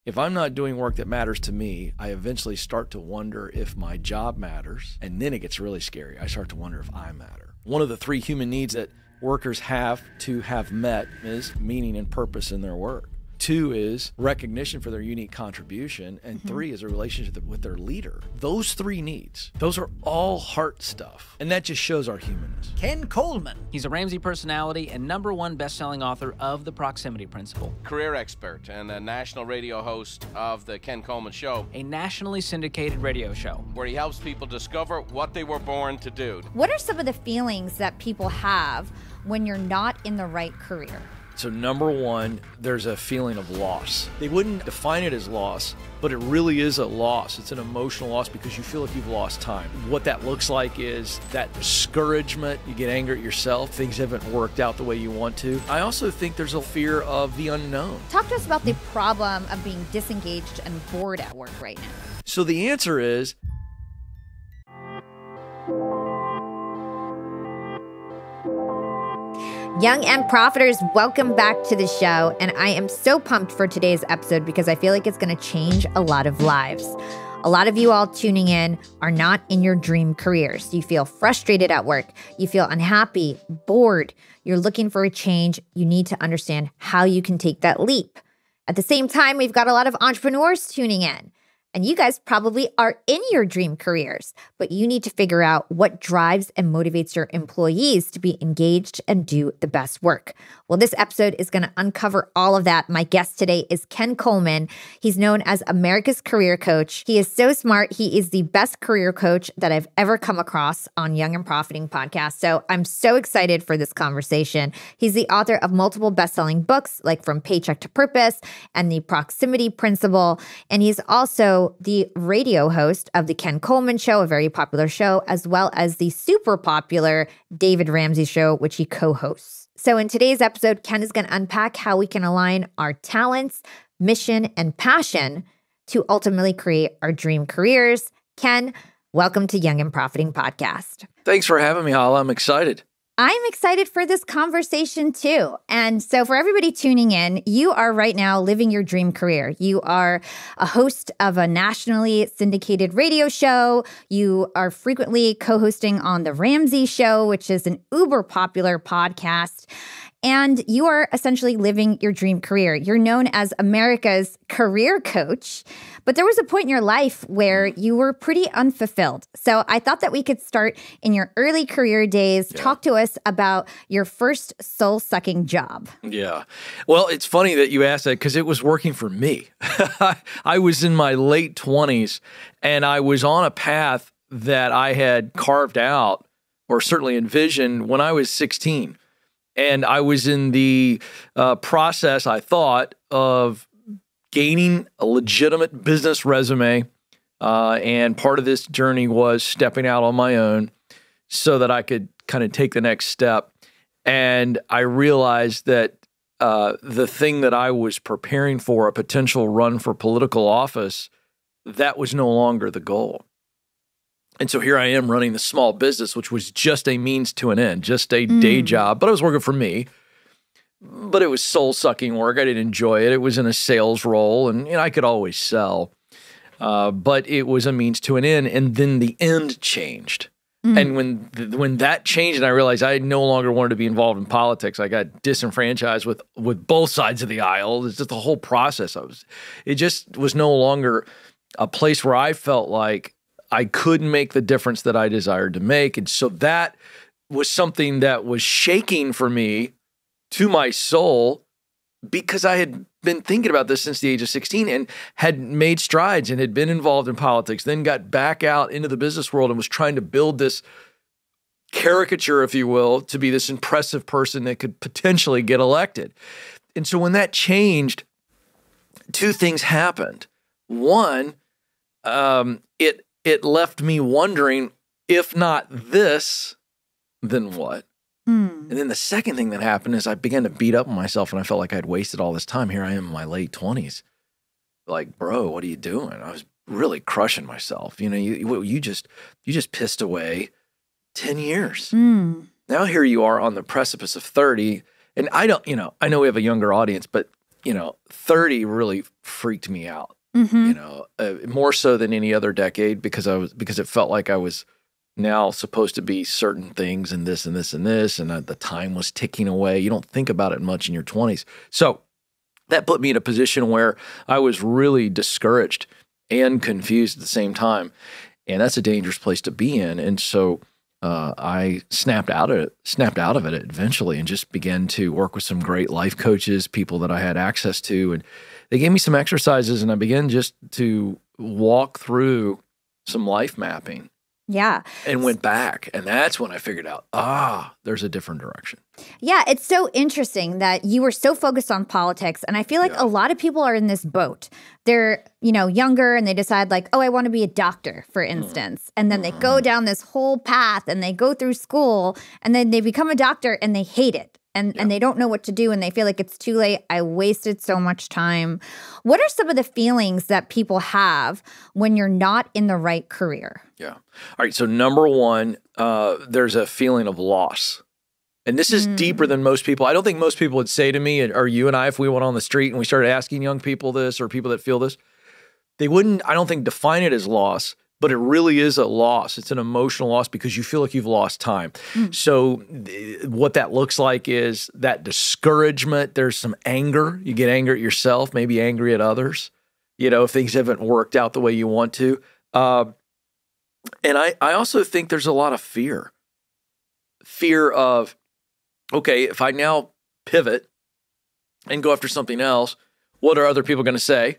If I'm not doing work that matters to me, I eventually start to wonder if my job matters. And then it gets really scary. I start to wonder if I matter. One of the 3 human needs that workers have to have met is meaning and purpose in their work. 2 is recognition for their unique contribution. And 3 is a relationship with their leader. Those 3 needs, those are all heart stuff. And that just shows our humanness. Ken Coleman. He's a Ramsey personality and #1 best-selling author of The Proximity Principle. Career expert and a national radio host of the Ken Coleman Show. A nationally syndicated radio show. Where he helps people discover what they were born to do. What are some of the feelings that people have when you're not in the right career? So number 1, there's a feeling of loss. They wouldn't define it as loss, but it really is a loss. It's an emotional loss because you feel like you've lost time. What that looks like is that discouragement. You get angry at yourself. Things haven't worked out the way you want to. I also think there's a fear of the unknown. Talk to us about the problem of being disengaged and bored at work right now. So the answer is, Young and Profiters, welcome back to the show. And I am so pumped for today's episode because I feel like it's going to change a lot of lives. A lot of you all tuning in are not in your dream careers. You feel frustrated at work. You feel unhappy, bored. You're looking for a change. You need to understand how you can take that leap. At the same time, we've got a lot of entrepreneurs tuning in. And you guys probably are in your dream careers, but you need to figure out what drives and motivates your employees to be engaged and do the best work. Well, this episode is going to uncover all of that. My guest today is Ken Coleman. He's known as America's career coach. He is so smart. He is the best career coach that I've ever come across on Young and Profiting podcast. So I'm so excited for this conversation. He's the author of multiple best-selling books like From Paycheck to Purpose and The Proximity Principle. And he's also the radio host of the Ken Coleman Show, a very popular show, as well as the super popular David Ramsey Show, which he co-hosts. So in today's episode, Ken is going to unpack how we can align our talents, mission, and passion to ultimately create our dream careers. Ken, welcome to Young and Profiting Podcast. Thanks for having me, Hala. I'm excited. I'm excited for this conversation too. And so for everybody tuning in, you are right now living your dream career. You are a host of a nationally syndicated radio show. You are frequently co-hosting on The Ramsey Show, which is an uber popular podcast. And you are essentially living your dream career. You're known as America's career coach, but there was a point in your life where you were pretty unfulfilled. So I thought that we could start in your early career days. Yeah. Talk to us about your first soul-sucking job. Yeah. Well, it's funny that you asked that because it was working for me. I was in my late 20s and I was on a path that I had carved out or certainly envisioned when I was 16. And I was in the process, I thought, of gaining a legitimate business resume. And part of this journey was stepping out on my own so that I could kind of take the next step. And I realized that the thing that I was preparing for, a potential run for political office, that was no longer the goal. And so here I am running the small business, which was just a means to an end, just a day job. But I was working for me. But it was soul-sucking work. I didn't enjoy it. It was in a sales role, and I could always sell. But it was a means to an end, and then the end changed. And when that changed, and I realized I no longer wanted to be involved in politics, I got disenfranchised with both sides of the aisle. It's just the whole process. It just was no longer a place where I felt like I could make the difference that I desired to make. And so that was something that was shaking for me to my soul because I had been thinking about this since the age of 16 and had made strides and had been involved in politics, then got back out into the business world and was trying to build this caricature, if you will, to be this impressive person that could potentially get elected. And so when that changed, 2 things happened. One, it left me wondering, if not this, then what? And then the second thing that happened is I began to beat up on myself and I felt like I'd wasted all this time. Here I am in my late 20s. Like, bro, what are you doing? I was really crushing myself. You just pissed away 10 years. Now here you are on the precipice of 30. And I know we have a younger audience, but 30 really freaked me out. More so than any other decade because it felt like I was now supposed to be certain things and this and this and this, and the time was ticking away. You don't think about it much in your 20s. So that put me in a position where I was really discouraged and confused at the same time. And that's a dangerous place to be in. And so I snapped out of it eventually and just began to work with some great life coaches, people that I had access to. And they gave me some exercises, and I began just to walk through some life mapping. Yeah. And went back. And that's when I figured out, there's a different direction. Yeah. It's so interesting that you were so focused on politics. And I feel like a lot of people are in this boat. They're, younger and they decide like, I want to be a doctor, for instance. And then they go down this whole path and they go through school and then they become a doctor and they hate it. And they don't know what to do and they feel like it's too late. I wasted so much time. What are some of the feelings that people have when you're not in the right career? Yeah. All right. So number one, there's a feeling of loss. And this is deeper than most people. I don't think most people would say to me, or you and I, if we went on the street and we started asking young people this or people that feel this, they wouldn't, I don't think, define it as loss. But it really is a loss. It's an emotional loss because you feel like you've lost time. So what that looks like is that discouragement. There's some anger. You get angry at yourself, maybe angry at others, if things haven't worked out the way you want to. And I also think there's a lot of fear. Fear of, okay, if I now pivot and go after something else, what are other people going to say?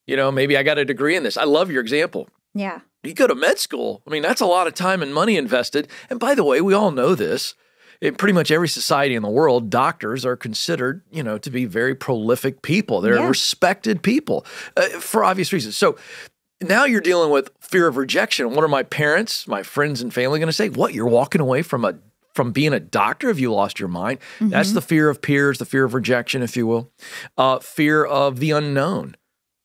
Maybe I got a degree in this. I love your example. Yeah. You go to med school. I mean, that's a lot of time and money invested. And by the way, we all know this. In pretty much every society in the world, doctors are considered, to be very prolific people. They're respected people for obvious reasons. So now you're dealing with fear of rejection. What are my parents, my friends and family going to say? What, you're walking away from being a doctor? Have you lost your mind? That's the fear of peers, the fear of rejection, if you will. Fear of the unknown.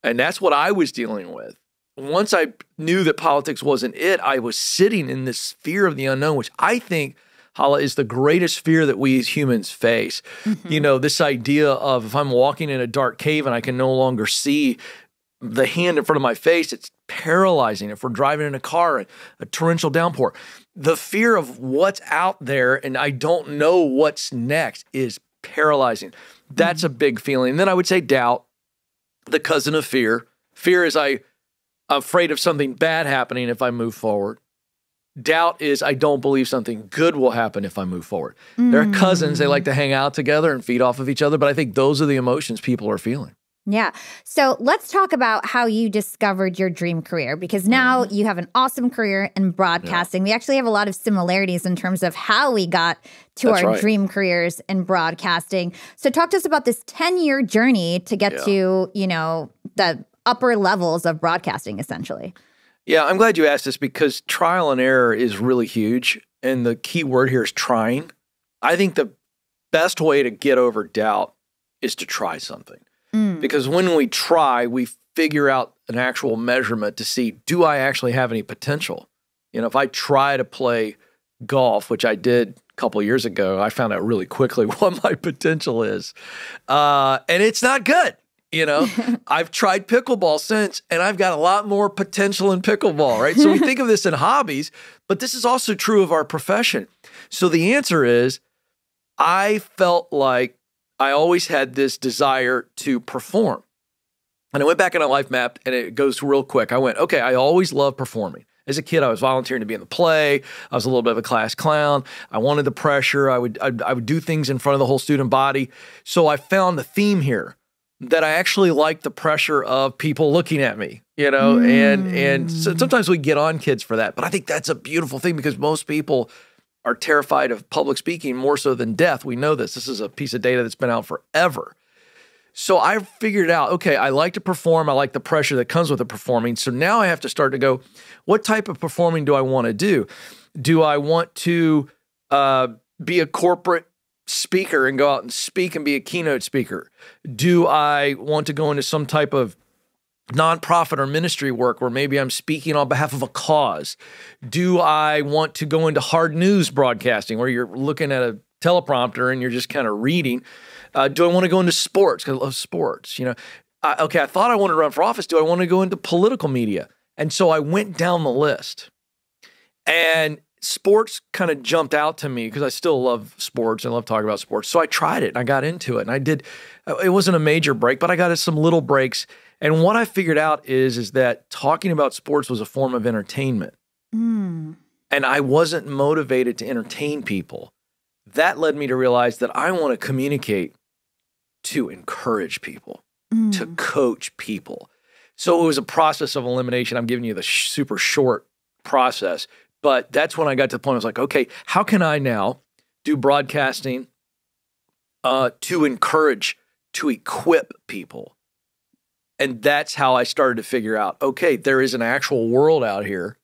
And that's what I was dealing with. Once I knew that politics wasn't it, I was sitting in this fear of the unknown, which I think, Hala, is the greatest fear that we as humans face. This idea of if I'm walking in a dark cave and I can no longer see the hand in front of my face, it's paralyzing. If we're driving in a car, a torrential downpour, the fear of what's out there and I don't know what's next is paralyzing. That's a big feeling. And then I would say doubt, the cousin of fear. Fear is I'm afraid of something bad happening if I move forward. Doubt is I don't believe something good will happen if I move forward. They're cousins. They like to hang out together and feed off of each other. But I think those are the emotions people are feeling. Yeah. So let's talk about how you discovered your dream career, because now you have an awesome career in broadcasting. We actually have a lot of similarities in terms of how we got to our dream careers in broadcasting. So talk to us about this 10-year journey to get to, the upper levels of broadcasting, essentially. Yeah, I'm glad you asked this because trial and error is really huge. And the key word here is trying. I think the best way to get over doubt is to try something. Because when we try, we figure out an actual measurement to see, do I actually have any potential? If I try to play golf, which I did a couple of years ago, I found out really quickly what my potential is. And it's not good. I've tried pickleball since, and I've got a lot more potential in pickleball, right? So we think of this in hobbies, but this is also true of our profession. So the answer is, I felt like I always had this desire to perform. And I went back and I life mapped, and it goes real quick. I went, okay, I always loved performing. As a kid, I was volunteering to be in the play. I was a little bit of a class clown. I wanted the pressure. I would do things in front of the whole student body. So I found the theme here that I actually like the pressure of people looking at me, and so sometimes we get on kids for that. But I think that's a beautiful thing because most people are terrified of public speaking more so than death. We know this. This is a piece of data that's been out forever. So I figured out, okay, I like to perform. I like the pressure that comes with the performing. So now I have to start to go, what type of performing do I want to do? Do I want to be a corporate speaker and go out and speak and be a keynote speaker? Do I want to go into some type of nonprofit or ministry work where maybe I'm speaking on behalf of a cause? Do I want to go into hard news broadcasting where you're looking at teleprompter and you're just kind of reading. Do I want to go into sports? Because I love sports. Okay, I thought I wanted to run for office. Do I want to go into political media? And so I went down the list. And sports kind of jumped out to me because I still love sports and love talking about sports. So I tried it and I got into it. And I did, it wasn't a major break, but I got some little breaks. And what I figured out is that talking about sports was a form of entertainment. And I wasn't motivated to entertain people. That led me to realize that I want to communicate to encourage people, to coach people. So it was a process of elimination. I'm giving you the super short process, but that's when I got to the point I was like, okay, how can I now do broadcasting to encourage, to equip people? And that's how I started to figure out, okay, there is an actual world out here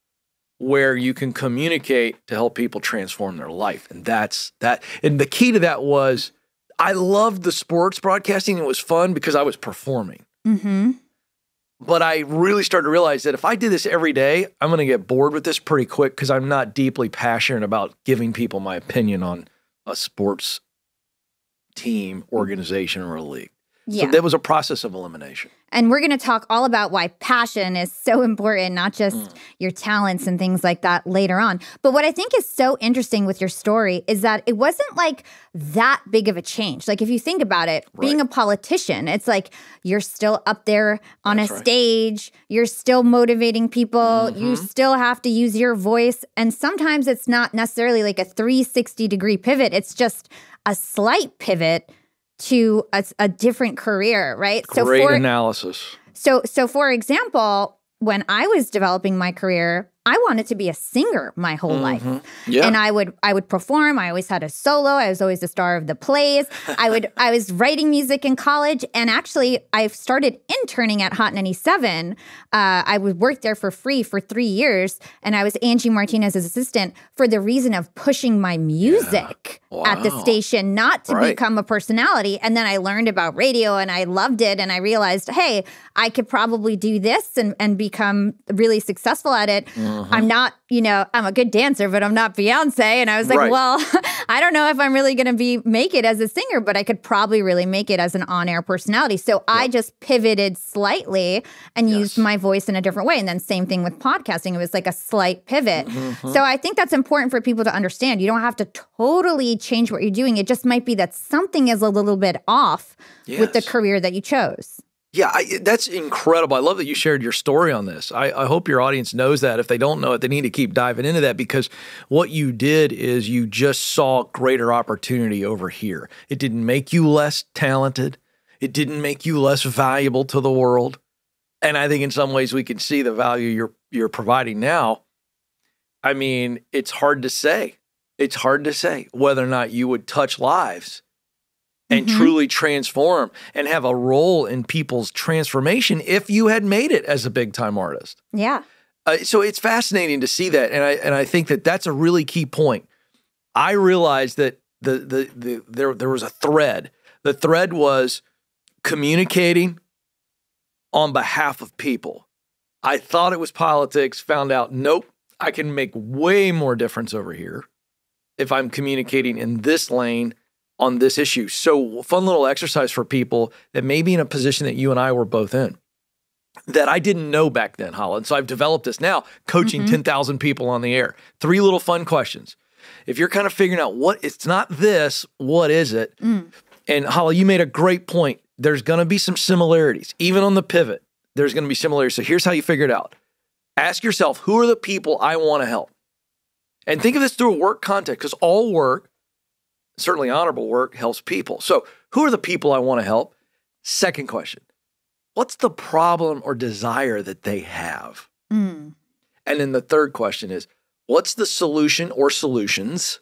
where you can communicate to help people transform their life. And that's that. And the key to that was I loved the sports broadcasting. It was fun because I was performing. But I really started to realize that if I did this every day, I'm going to get bored with this pretty quick because I'm not deeply passionate about giving people my opinion on a sports team, organization, or a league. So that was a process of elimination. And we're going to talk all about why passion is so important, not just your talents and things like that later on. But what I think is so interesting with your story is that it wasn't like that big of a change. Like if you think about it, being a politician, it's like you're still up there on a stage, you're still motivating people, you still have to use your voice. And sometimes it's not necessarily like a 360-degree pivot. It's just a slight pivot to a different career, right? Great analysis. So for example, when I was developing my career, I wanted to be a singer my whole life. And I would perform. I always had a solo. I was always the star of the plays. I was writing music in college. And actually, I started interning at Hot 97. I would work there for free for 3 years. And I was Angie Martinez's assistant for the reason of pushing my music at the station, not to become a personality. And then I learned about radio and I loved it. And I realized, hey, I could probably do this and become really successful at it. I'm not, I'm a good dancer, but I'm not Beyonce. And I was like, well, I don't know if I'm really going to make it as a singer, but I could probably really make it as an on-air personality. So I just pivoted slightly and used my voice in a different way. And then same thing with podcasting. It was like a slight pivot. So I think that's important for people to understand. You don't have to totally change what you're doing. It just might be that something is a little bit off with the career that you chose. Yeah, that's incredible. I love that you shared your story on this. I hope your audience knows that. If they don't know it, they need to keep diving into that because what you did is you just saw greater opportunity over here. It didn't make you less talented. It didn't make you less valuable to the world. And I think in some ways we can see the value you're providing now. I mean, it's hard to say. It's hard to say whether or not you would touch lives and truly transform and have a role in people's transformation if you had made it as a big-time artist. Yeah. So it's fascinating to see that, and I think that that's a really key point. I realized that there was a thread. The thread was communicating on behalf of people. I thought it was politics, found out, nope, I can make way more difference over here if I'm communicating in this lane on this issue. So fun little exercise for people that may be in a position that you and I were both in that I didn't know back then, Holland. So I've developed this now, coaching 10,000 people on the air. 3 little fun questions. If you're kind of figuring out it's not this, what is it? And Holly, you made a great point. There's going to be some similarities. Even on the pivot, there's going to be similarities. So here's how you figure it out. Ask yourself, who are the people I want to help? And think of this through a work context, because all work, certainly honorable work, helps people. So who are the people I want to help? Second question, what's the problem or desire that they have? And then the third question is, what's the solution or solutions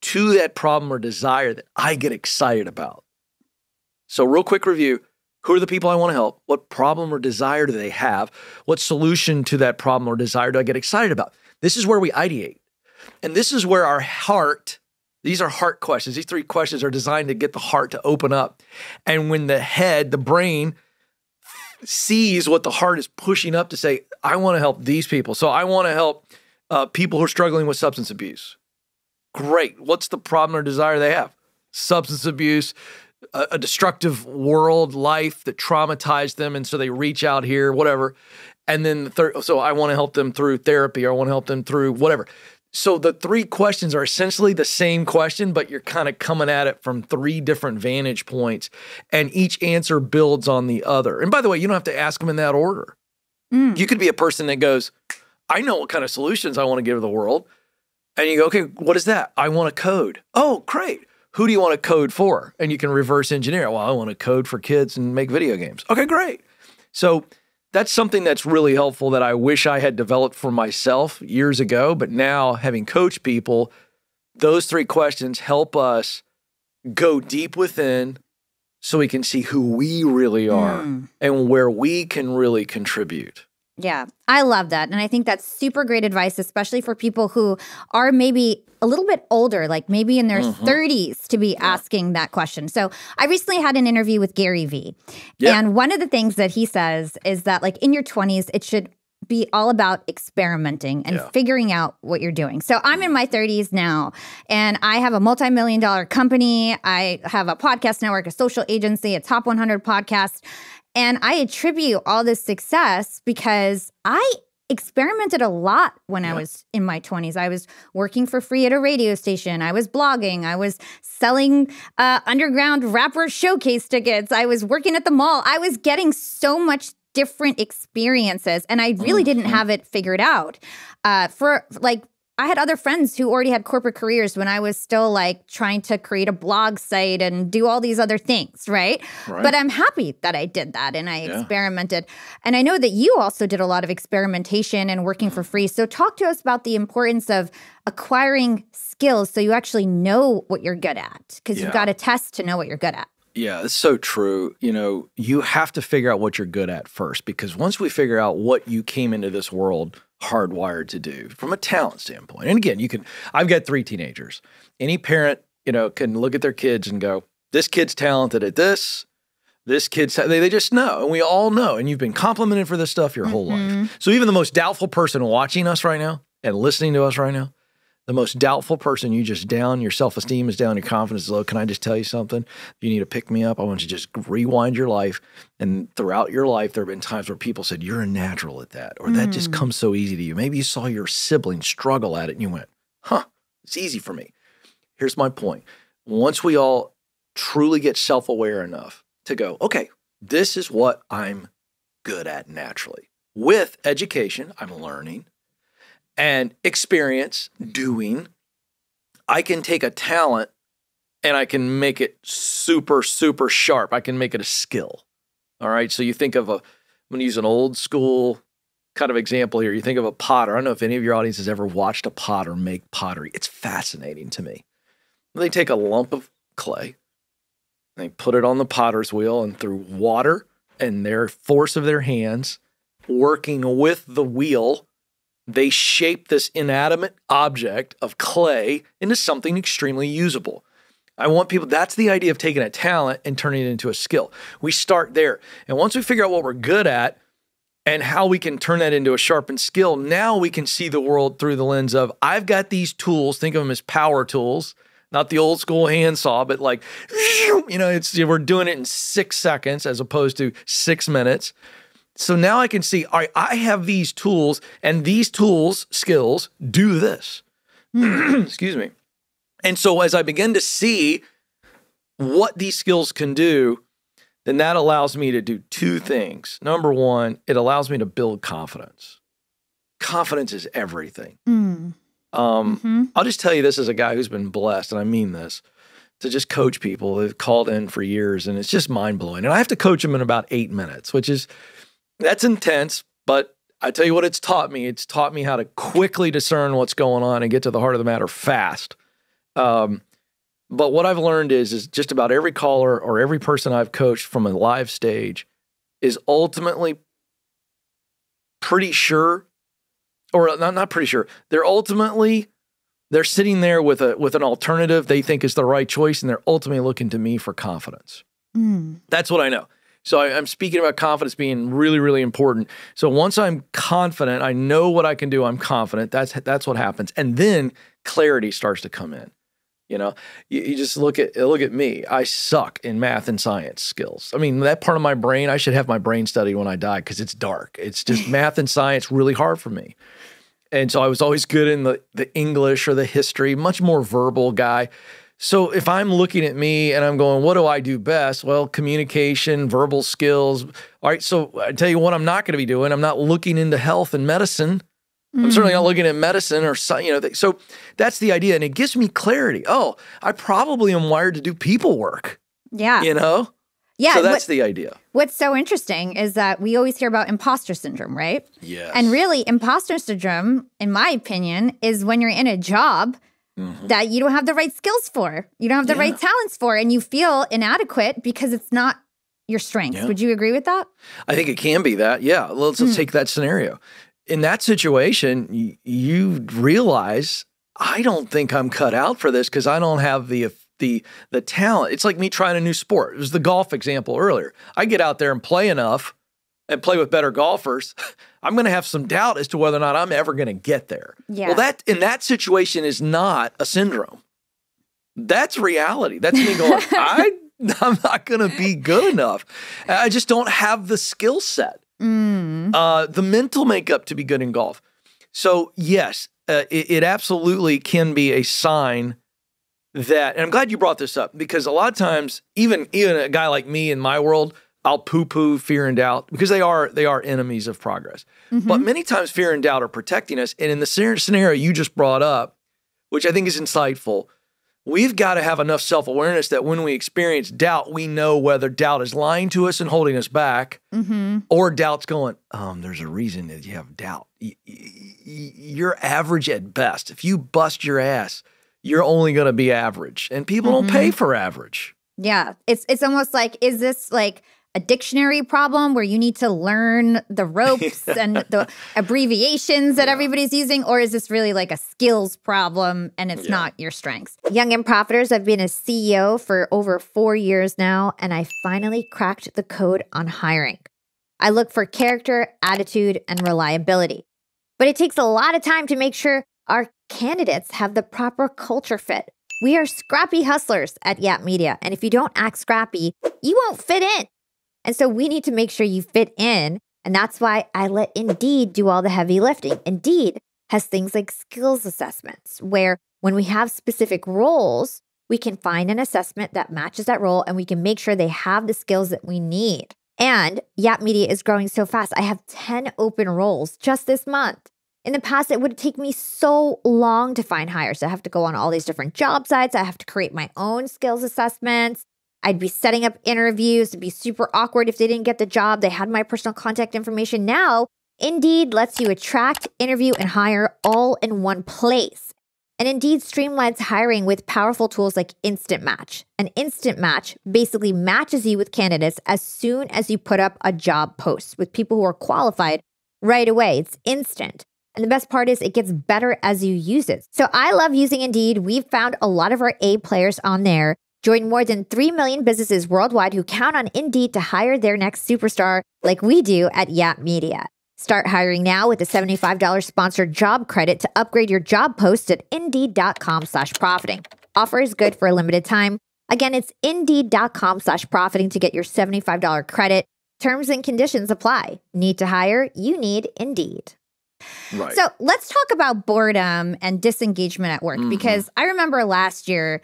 to that problem or desire that I get excited about? So real quick review, who are the people I want to help? What problem or desire do they have? What solution to that problem or desire do I get excited about? This is where we ideate. And this is where our heart, these are heart questions. These 3 questions are designed to get the heart to open up. And when the head, the brain, sees what the heart is pushing up to say, I want to help these people. So I want to help people who are struggling with substance abuse. Great. What's the problem or desire they have? Substance abuse, a destructive world, life that traumatized them. And so they reach out here, whatever. And then the third, so I want to help them through therapy, or I want to help them through whatever. So the 3 questions are essentially the same question, but you're kind of coming at it from 3 different vantage points, and each answer builds on the other. And by the way, you don't have to ask them in that order. You could be a person that goes, I know what kind of solutions I want to give to the world. And you go, okay, what is that? I want to code. Oh, great. Who do you want to code for? And you can reverse engineer. Well, I want to code for kids and make video games. Okay, great. So that's something that's really helpful that I wish I had developed for myself years ago. But now, having coached people, those 3 questions help us go deep within so we can see who we really are and where we can really contribute. Yeah, I love that. And I think that's super great advice, especially for people who are maybe a little bit older, like maybe in their 30s, to be asking that question. So I recently had an interview with Gary Vee. And one of the things that he says is that, like, in your 20s, it should be all about experimenting and figuring out what you're doing. So I'm in my 30s now, and I have a multi-million-dollar company. I have a podcast network, a social agency, a top 100 podcast. And I attribute all this success because I experimented a lot when I was in my 20s. I was working for free at a radio station. I was blogging. I was selling underground rapper showcase tickets. I was working at the mall. I was getting so much different experiences, and I really didn't have it figured out. I had other friends who already had corporate careers when I was still like trying to create a blog site and do all these other things, right? But I'm happy that I did that and I experimented. And I know that you also did a lot of experimentation and working for free. So talk to us about the importance of acquiring skills so you actually know what you're good at, because you've got to test to know what you're good at. Yeah, it's so true. You know, you have to figure out what you're good at first, because once we figure out what you came into this world hardwired to do from a talent standpoint. And again, I've got 3 teenagers. Any parent, can look at their kids and go, this kid's talented at this kid's, they just know. And we all know. And you've been complimented for this stuff your whole life. So even the most doubtful person watching us right now and listening to us right now, the most doubtful person, you just down, your self-esteem is down, your confidence is low. Can I just tell you something? You need to pick me up. I want you to just rewind your life. And throughout your life, there have been times where people said, you're a natural at that, or that just comes so easy to you. Maybe you saw your sibling struggle at it and you went, it's easy for me. Here's my point. Once we all truly get self-aware enough to go, okay, this is what I'm good at naturally. With education, I'm learning. And experience doing, I can take a talent and I can make it super, super sharp. I can make it a skill. All right. So you think of I'm going to use an old school kind of example here. You think of a potter. I don't know if any of your audience has ever watched a potter make pottery. It's fascinating to me. They take a lump of clay, they put it on the potter's wheel, and through water and their force of their hands, working with the wheel, they shape this inanimate object of clay into something extremely usable. I want people, that's the idea of taking a talent and turning it into a skill. We start there. And once we figure out what we're good at and how we can turn that into a sharpened skill, now we can see the world through the lens of, I've got these tools, think of them as power tools, not the old school handsaw, but like, we're doing it in 6 seconds as opposed to 6 minutes. So now I can see, all right, I have these tools, and these tools, skills, do this. Excuse me. And so as I begin to see what these skills can do, then that allows me to do 2 things. Number one, it allows me to build confidence. Confidence is everything. I'll just tell you this as a guy who's been blessed, and I mean this, to just coach people. They've called in for years, and it's just mind-blowing. And I have to coach them in about 8 minutes, that's intense, but I tell you what it's taught me. It's taught me how to quickly discern what's going on and get to the heart of the matter fast. But what I've learned is just about every caller or every person I've coached from a live stage is ultimately pretty sure, or not pretty sure. They're sitting there with an alternative they think is the right choice, and they're ultimately looking to me for confidence. That's what I know. So I'm speaking about confidence being really, really important. So once I'm confident, I know what I can do, I'm confident, that's what happens. And then clarity starts to come in. You know, you just look at me. I suck in math and science skills. I mean, that part of my brain, I should have my brain studied when I die because it's dark. It's just math and science really hard for me. And so I was always good in the English or the history, much more verbal guy. So if I'm looking at me and I'm going, what do I do best? Well, communication, verbal skills. All right, so I tell you what I'm not going to be doing. I'm not looking into health and medicine. I'm certainly not looking at medicine or, so that's the idea. And it gives me clarity. Oh, I probably am wired to do people work. Yeah. Yeah. So that's the idea. What's so interesting is that we always hear about imposter syndrome, right? Yes. And really, imposter syndrome, in my opinion, is when you're in a job that you don't have the right skills for. You don't have the right talents for, and you feel inadequate because it's not your strengths. Yeah. Would you agree with that? I think it can be that. Yeah. Let's take that scenario. In that situation, you realize, I don't think I'm cut out for this because I don't have the talent. It's like me trying a new sport. It was the golf example earlier. I get out there and play enough and play with better golfers, I'm going to have some doubt as to whether or not I'm ever going to get there. Yeah. Well, that in that situation is not a syndrome. That's reality. That's me going, I'm not going to be good enough. I just don't have the skill set. The mental makeup to be good in golf. So yes, it absolutely can be a sign that, and I'm glad you brought this up because a lot of times, even a guy like me in my world, I'll poo-poo fear and doubt because they are enemies of progress. But many times fear and doubt are protecting us. And in the scenario you just brought up, which I think is insightful, we've got to have enough self-awareness that when we experience doubt, we know whether doubt is lying to us and holding us back, or doubt's going, there's a reason that you have doubt. You're average at best. If you bust your ass, you're only going to be average. And people don't pay for average. Yeah. It's almost like, is this like a dictionary problem where you need to learn the ropes and the abbreviations that everybody's using? Or is this really like a skills problem and it's not your strengths? Young and Profiters, I've been a CEO for over 4 years now, and I finally cracked the code on hiring. I look for character, attitude, and reliability. But it takes a lot of time to make sure our candidates have the proper culture fit. We are scrappy hustlers at Yap Media, and if you don't act scrappy, you won't fit in. And so we need to make sure you fit in, and that's why I let Indeed do all the heavy lifting. Indeed has things like skills assessments, where when we have specific roles, we can find an assessment that matches that role, and we can make sure they have the skills that we need. And Yap Media is growing so fast. I have 10 open roles just this month. In the past, it would take me so long to find hires. I have to go on all these different job sites. I have to create my own skills assessments. I'd be setting up interviews. It'd be super awkward if they didn't get the job. They had my personal contact information. Now, Indeed lets you attract, interview, and hire all in one place. And Indeed streamlines hiring with powerful tools like Instant Match. An Instant Match basically matches you with candidates as soon as you put up a job post with people who are qualified right away. It's instant. And the best part is it gets better as you use it. So I love using Indeed. We've found a lot of our A players on there. Join more than 3 million businesses worldwide who count on Indeed to hire their next superstar like we do at Yap Media. Start hiring now with a $75 sponsored job credit to upgrade your job post at Indeed.com/profiting. Offer is good for a limited time. Again, it's Indeed.com/profiting to get your $75 credit. Terms and conditions apply. Need to hire? You need Indeed. Right. So let's talk about boredom and disengagement at work, because I remember last year,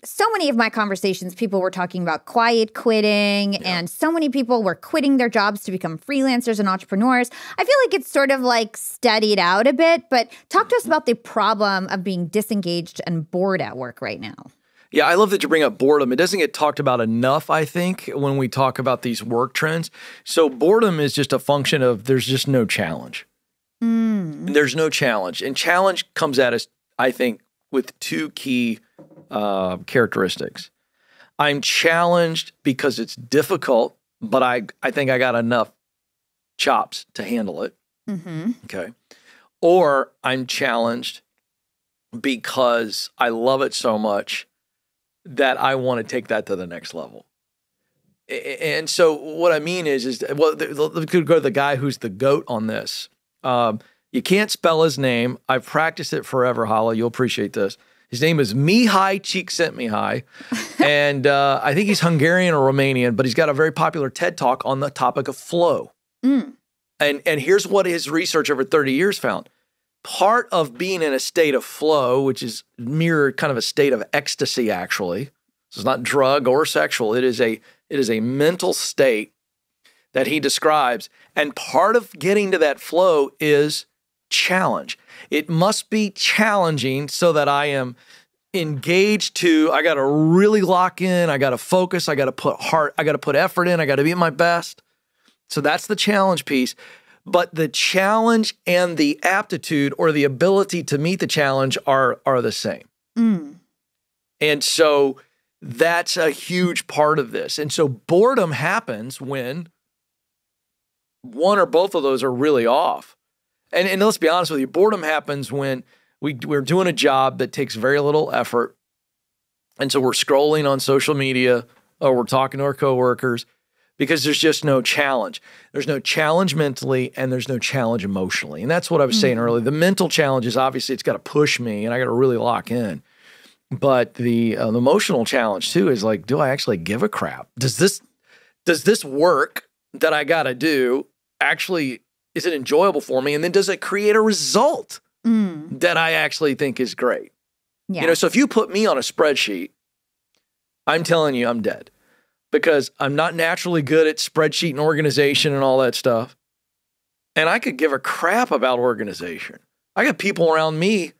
so many of my conversations, people were talking about quiet quitting, and so many people were quitting their jobs to become freelancers and entrepreneurs. I feel like it's sort of like steadied out a bit, but talk to us about the problem of being disengaged and bored at work right now. Yeah, I love that you bring up boredom. It doesn't get talked about enough, I think, when we talk about these work trends. So boredom is just a function of there's just no challenge. There's no challenge. And challenge comes at us, I think, with two key characteristics. I'm challenged because it's difficult, but I think I got enough chops to handle it. Okay. Or I'm challenged because I love it so much that I want to take that to the next level. And so what I mean is well, we could go to the guy who's the GOAT on this. You can't spell his name. I've practiced it forever, Hala. You'll appreciate this. His name is Mihai Csikszentmihalyi, and I think he's Hungarian or Romanian, but he's got a very popular TED Talk on the topic of flow. And here's what his research over 30 years found. Part of being in a state of flow, which is mirrored kind of a state of ecstasy, actually. So it's not drug or sexual. It is a mental state that he describes. And part of getting to that flow is challenge. It must be challenging so that I am engaged I got to really lock in. I got to focus. I got to put heart. I got to put effort in. I got to be at my best. So that's the challenge piece. But the challenge and the aptitude or the ability to meet the challenge are the same. And so that's a huge part of this. And so boredom happens when one or both of those are really off. And let's be honest with you, boredom happens when we're doing a job that takes very little effort. And so we're scrolling on social media or we're talking to our coworkers because there's just no challenge. There's no challenge mentally and there's no challenge emotionally. And that's what I was saying earlier. The mental challenge is obviously it's got to push me and I got to really lock in. But the emotional challenge too is like, do I actually give a crap? Does this work that I got to do actually, is it enjoyable for me? And then does it create a result that I actually think is great? Yeah. You know, so if you put me on a spreadsheet, I'm telling you I'm dead because I'm not naturally good at spreadsheet and organization and all that stuff. And I could give a crap about organization. I got people around me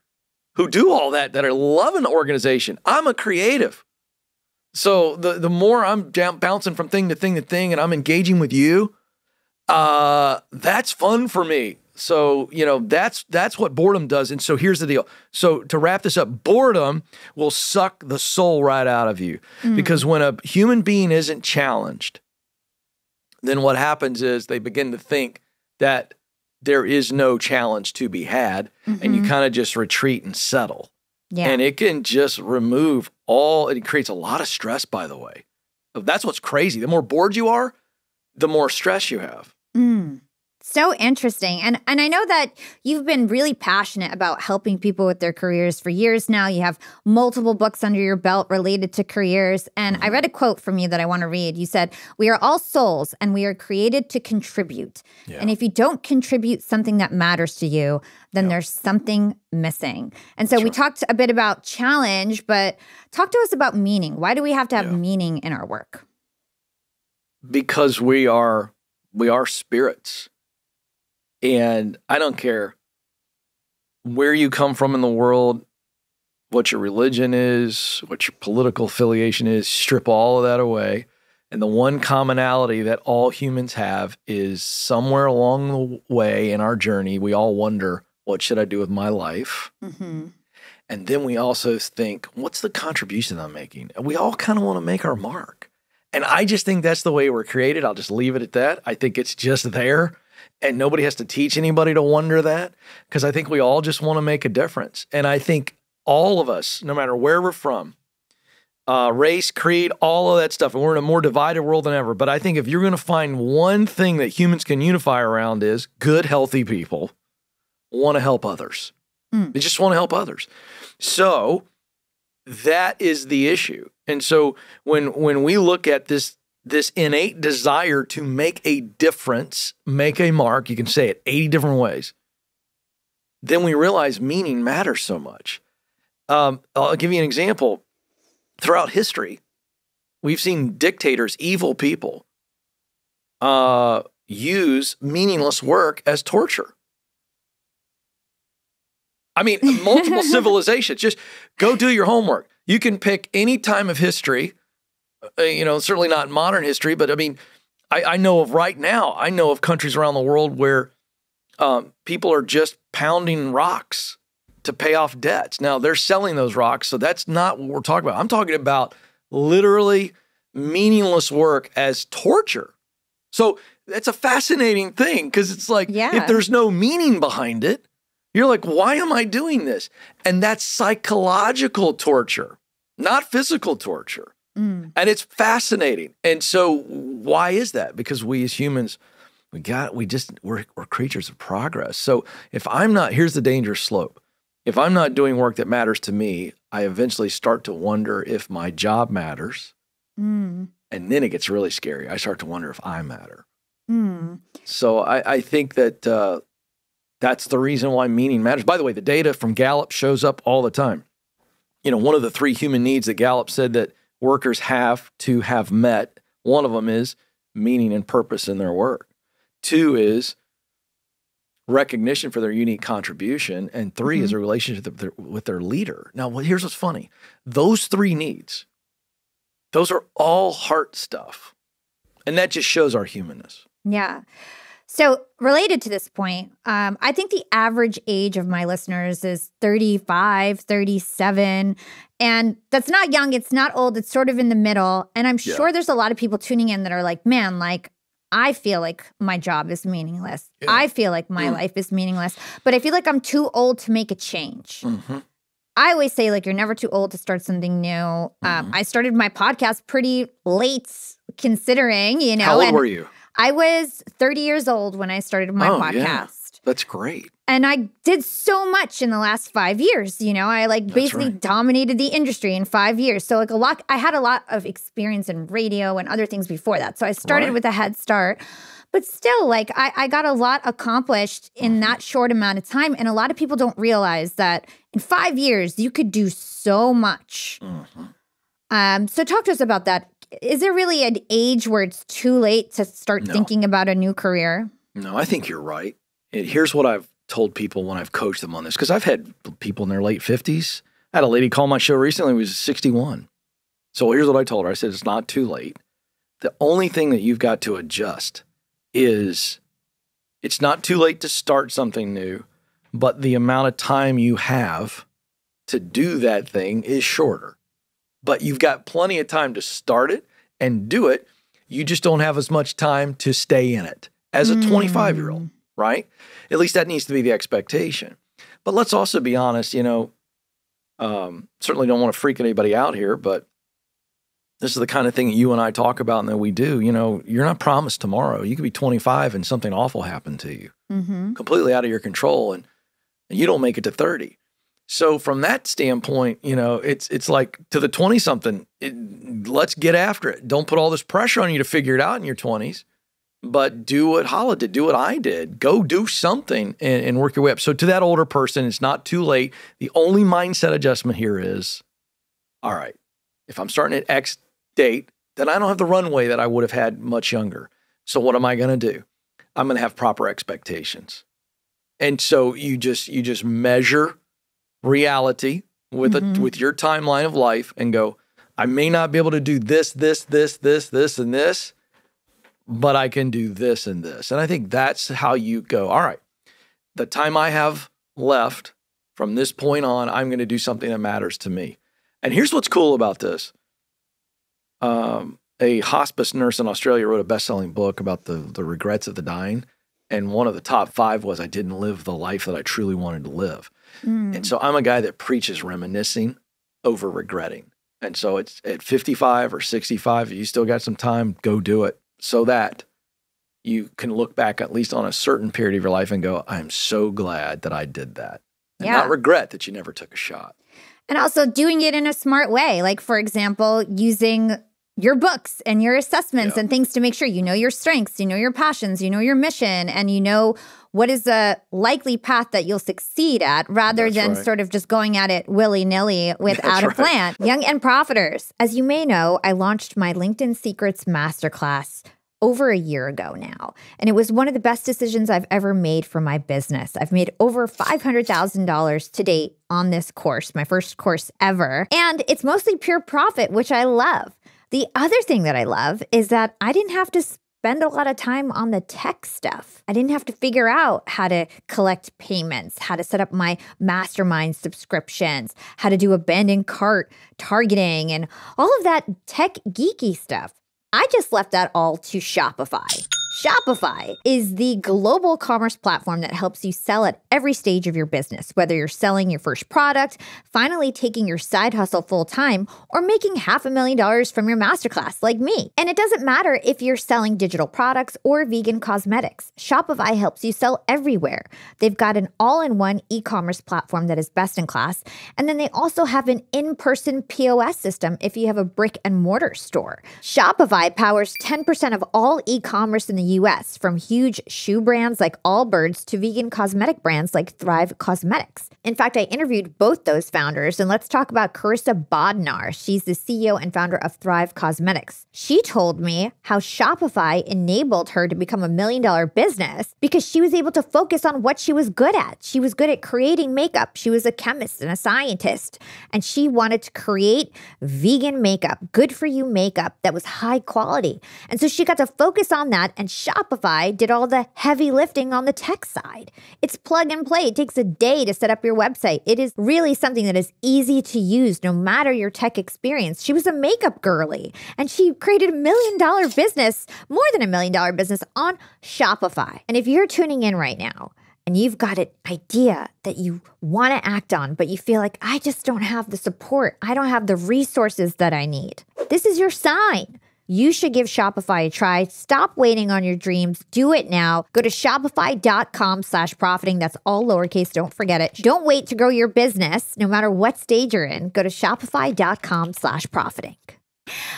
who do all that are loving organization. I'm a creative. So the more I'm bouncing from thing to thing to thing and I'm engaging with you, that's fun for me. So, you know, that's what boredom does. And so here's the deal. So to wrap this up, boredom will suck the soul right out of you because when a human being isn't challenged, then what happens is they begin to think that there is no challenge to be had and you kind of just retreat and settle. Yeah. And it can just remove it creates a lot of stress, by the way. That's what's crazy. The more bored you are, the more stress you have. So interesting. And I know that you've been really passionate about helping people with their careers for years now. You have multiple books under your belt related to careers. And I read a quote from you that I want to read. You said, "We are all souls and we are created to contribute. Yeah. And if you don't contribute something that matters to you, then there's something missing." And so we talked a bit about challenge, but talk to us about meaning. Why do we have to have meaning in our work? Because we are spirits. And I don't care where you come from in the world, what your religion is, what your political affiliation is, strip all of that away. And the one commonality that all humans have is somewhere along the way in our journey, we all wonder, what should I do with my life? And then we also think, what's the contribution I'm making? And we all kind of want to make our mark. And I just think that's the way we're created. I'll just leave it at that. I think it's just there. And nobody has to teach anybody to wonder that because I think we all just want to make a difference. And I think all of us, no matter where we're from, race, creed, all of that stuff, and we're in a more divided world than ever. But I think if you're going to find one thing that humans can unify around is good, healthy people want to help others. They just want to help others. So that is the issue. And so when we look at this innate desire to make a difference, make a mark, you can say it 80 different ways, then we realize meaning matters so much. I'll give you an example. Throughout history, we've seen dictators, evil people, use meaningless work as torture. I mean, multiple civilizations. Just go do your homework. You can pick any time of history, certainly not modern history, but I mean, I know of right now, I know of countries around the world where people are just pounding rocks to pay off debts. Now, they're selling those rocks, so that's not what we're talking about. I'm talking about literally meaningless work as torture. So it's a fascinating thing because it's like, if there's no meaning behind it, you're like, why am I doing this? And that's psychological torture, not physical torture. And it's fascinating. And so why is that? Because we as humans We're creatures of progress. So if I'm not, here's the dangerous slope. If I'm not doing work that matters to me, I eventually start to wonder if my job matters. And then it gets really scary. I start to wonder if I matter. So I think that that's the reason why meaning matters. By the way, the data from Gallup shows up all the time. One of the 3 human needs that Gallup said that workers have to have met, one of them is meaning and purpose in their work. 2 is recognition for their unique contribution. And 3 is a relationship with their leader. Now, here's what's funny. Those 3 needs, those are all heart stuff. And that just shows our humanness. Yeah. So related to this point, I think the average age of my listeners is 35, 37. And that's not young. It's not old. It's sort of in the middle. And I'm sure there's a lot of people tuning in that are like, man, like, I feel like my job is meaningless. Yeah. I feel like my life is meaningless. But I feel like I'm too old to make a change. I always say, like, you're never too old to start something new. I started my podcast pretty late, considering, How old were you? I was 30 years old when I started my podcast. Yeah. That's great. And I did so much in the last 5 years. I basically dominated the industry in 5 years. So I had a lot of experience in radio and other things before that. So I started with a head start. But still, I got a lot accomplished in that short amount of time. And a lot of people don't realize that in 5 years, you could do so much. So talk to us about that. Is there really an age where it's too late to start thinking about a new career? No, I think you're right. Here's what I've told people when I've coached them on this, because I've had people in their late 50s. I had a lady call my show recently who was 61. So here's what I told her. I said, it's not too late. The only thing that you've got to adjust is it's not too late to start something new, but the amount of time you have to do that thing is shorter. But you've got plenty of time to start it and do it. You just don't have as much time to stay in it as a 25-year-old, right? At least that needs to be the expectation. But let's also be honest, certainly don't want to freak anybody out here, but this is the kind of thing that you and I talk about and that we do. You're not promised tomorrow. You could be 25 and something awful happened to you, completely out of your control, and you don't make it to 30. So from that standpoint, it's like to the 20-something, let's get after it. Don't put all this pressure on you to figure it out in your 20s, but do what Hala did, do what I did. Go do something and work your way up. So to that older person, it's not too late. The only mindset adjustment here is, all right, if I'm starting at X date, then I don't have the runway that I would have had much younger. So what am I going to do? I'm going to have proper expectations. And so you just measure reality with your timeline of life and go, I may not be able to do this, and this, but I can do this and this. And I think that's how you go, all right, the time I have left from this point on, I'm going to do something that matters to me. And here's what's cool about this. A hospice nurse in Australia wrote a best-selling book about the regrets of the dying. And one of the top 5 was I didn't live the life that I truly wanted to live. And so I'm a guy that preaches reminiscing over regretting. And so it's at 55 or 65, if you still got some time, go do it so that you can look back at least on a certain period of your life and go, I'm so glad that I did that. And not regret that you never took a shot. And also doing it in a smart way. Like, for example, using your books and your assessments and things to make sure you know your strengths, you know your passions, you know your mission, and you know what is a likely path that you'll succeed at rather than sort of just going at it willy-nilly without a plan. Young and Profiters, as you may know, I launched my LinkedIn Secrets Masterclass over a year ago now. And it was one of the best decisions I've ever made for my business. I've made over $500,000 to date on this course, my first course ever. And it's mostly pure profit, which I love. The other thing that I love is that I didn't have to spend a lot of time on the tech stuff. I didn't have to figure out how to collect payments, how to set up my mastermind subscriptions, how to do abandoned cart targeting, and all of that tech geeky stuff. I just left that all to Shopify. Shopify is the global commerce platform that helps you sell at every stage of your business, whether you're selling your first product, finally taking your side hustle full time, or making $500,000 from your masterclass like me. And it doesn't matter if you're selling digital products or vegan cosmetics. Shopify helps you sell everywhere. They've got an all-in-one e-commerce platform that is best in class. And then they also have an in-person POS system if you have a brick and mortar store. Shopify powers 10% of all e-commerce in the US, from huge shoe brands like Allbirds to vegan cosmetic brands like Thrive Cosmetics. In fact, I interviewed both those founders, and let's talk about Carissa Bodnar. She's the CEO and founder of Thrive Cosmetics. She told me how Shopify enabled her to become $1 million business because she was able to focus on what she was good at. She was good at creating makeup. She was a chemist and a scientist, and she wanted to create vegan makeup, good for you makeup that was high quality. And so she got to focus on that, and Shopify did all the heavy lifting on the tech side. It's plug and play. It takes a day to set up your website. It is really something that is easy to use no matter your tech experience. She was a makeup girly, and she created $1 million business, more than $1 million business on Shopify. And if you're tuning in right now and you've got an idea that you want to act on, but you feel like, I just don't have the support, I don't have the resources that I need, this is your sign. You should give Shopify a try. Stop waiting on your dreams. Do it now. Go to shopify.com/profiting. That's all lowercase. Don't forget it. Don't wait to grow your business, no matter what stage you're in. Go to shopify.com/profiting.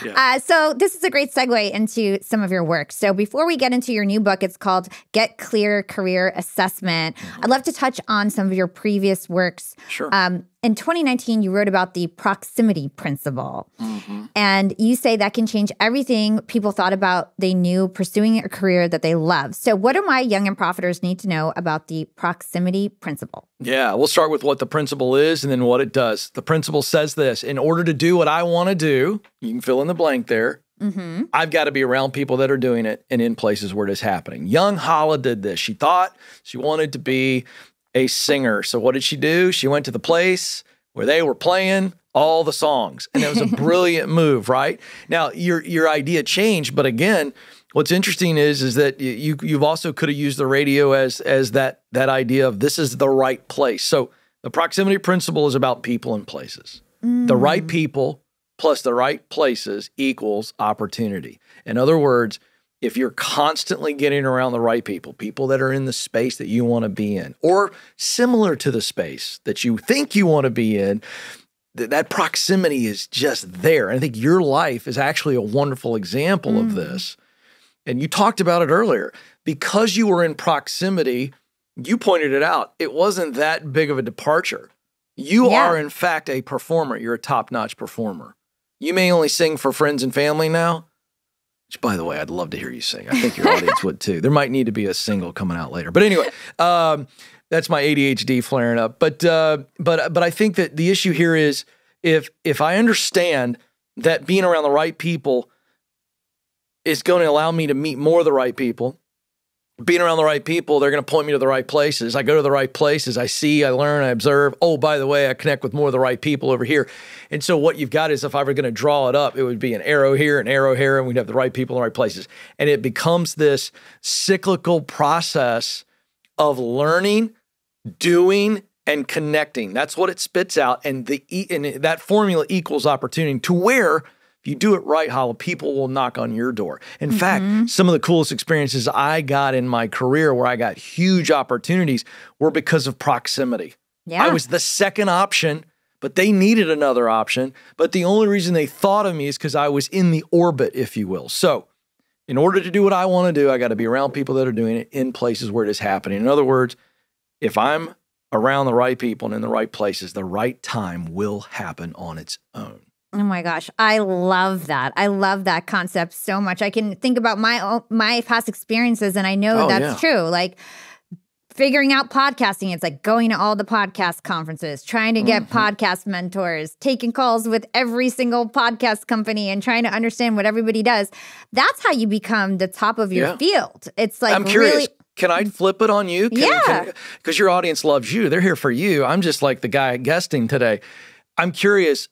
Yeah. So this is a great segue into some of your work. So before we get into your new book, it's called Get Clear Career Assessment. I'd love to touch on some of your previous works. Sure. In 2019, you wrote about the proximity principle. And you say that can change everything people thought about they knew pursuing a career that they love. So what do my young and profiters need to know about the proximity principle? Yeah, we'll start with what the principle is and then what it does. The principle says this: in order to do what I want to do, you can fill in the blank there, I've got to be around people that are doing it and in places where it is happening. Young Hala did this. She thought she wanted to be a singer. So what did she do? She went to the place where they were playing all the songs. And it was a brilliant move, right? Now, your idea changed, but again, what's interesting is that you've also could have used the radio as that idea of this is the right place. So the proximity principle is about people and places. The right people plus the right places equals opportunity. In other words, if you're constantly getting around the right people, people that are in the space that you want to be in, or similar to the space that you think you want to be in, that proximity is just there. And I think your life is actually a wonderful example of this. And you talked about it earlier. Because you were in proximity, you pointed it out, it wasn't that big of a departure. You are, in fact, a performer. You're a top-notch performer. You may only sing for friends and family now, which, by the way, I'd love to hear you sing. I think your audience would too. There might need to be a single coming out later. But anyway, that's my ADHD flaring up. But I think that the issue here is if I understand that being around the right people is going to allow me to meet more of the right people, being around the right people, they're going to point me to the right places. I go to the right places. I see, I learn, I observe. Oh, by the way, I connect with more of the right people over here. And so what you've got is, if I were going to draw it up, it would be an arrow here, and we'd have the right people in the right places. And it becomes this cyclical process of learning, doing, and connecting. That's what it spits out. And that formula equals opportunity, to where if you do it right, Hala, people will knock on your door. In fact, some of the coolest experiences I got in my career where I got huge opportunities were because of proximity. Yeah. I was the second option, but they needed another option. But the only reason they thought of me is because I was in the orbit, if you will. So in order to do what I want to do, I got to be around people that are doing it in places where it is happening. In other words, if I'm around the right people and in the right places, the right time will happen on its own. Oh my gosh, I love that. I love that concept so much. I can think about my past experiences, and I know that's true. Like figuring out podcasting, it's like going to all the podcast conferences, trying to get podcast mentors, taking calls with every single podcast company and trying to understand what everybody does. That's how you become the top of your field. It's like, I'm curious. Really, can I flip it on you? Because your audience loves you. They're here for you. I'm just like the guy guesting today. I'm curious.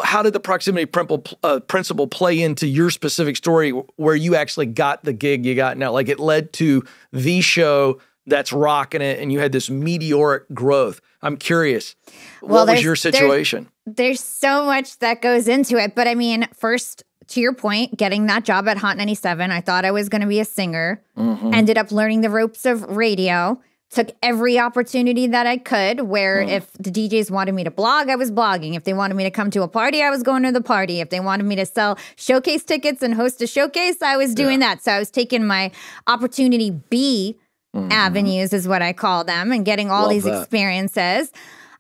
how did the proximity principle play into your specific story where you actually got the gig you got now? Like it led to the show that's rocking it and you had this meteoric growth. I'm curious, what was your situation? There's so much that goes into it. But I mean, first, to your point, getting that job at Hot 97, I thought I was going to be a singer, ended up learning the ropes of radio, took every opportunity that I could where if the DJs wanted me to blog, I was blogging. If they wanted me to come to a party, I was going to the party. If they wanted me to sell showcase tickets and host a showcase, I was doing that. So I was taking my opportunity B avenues is what I call them and getting all these experiences.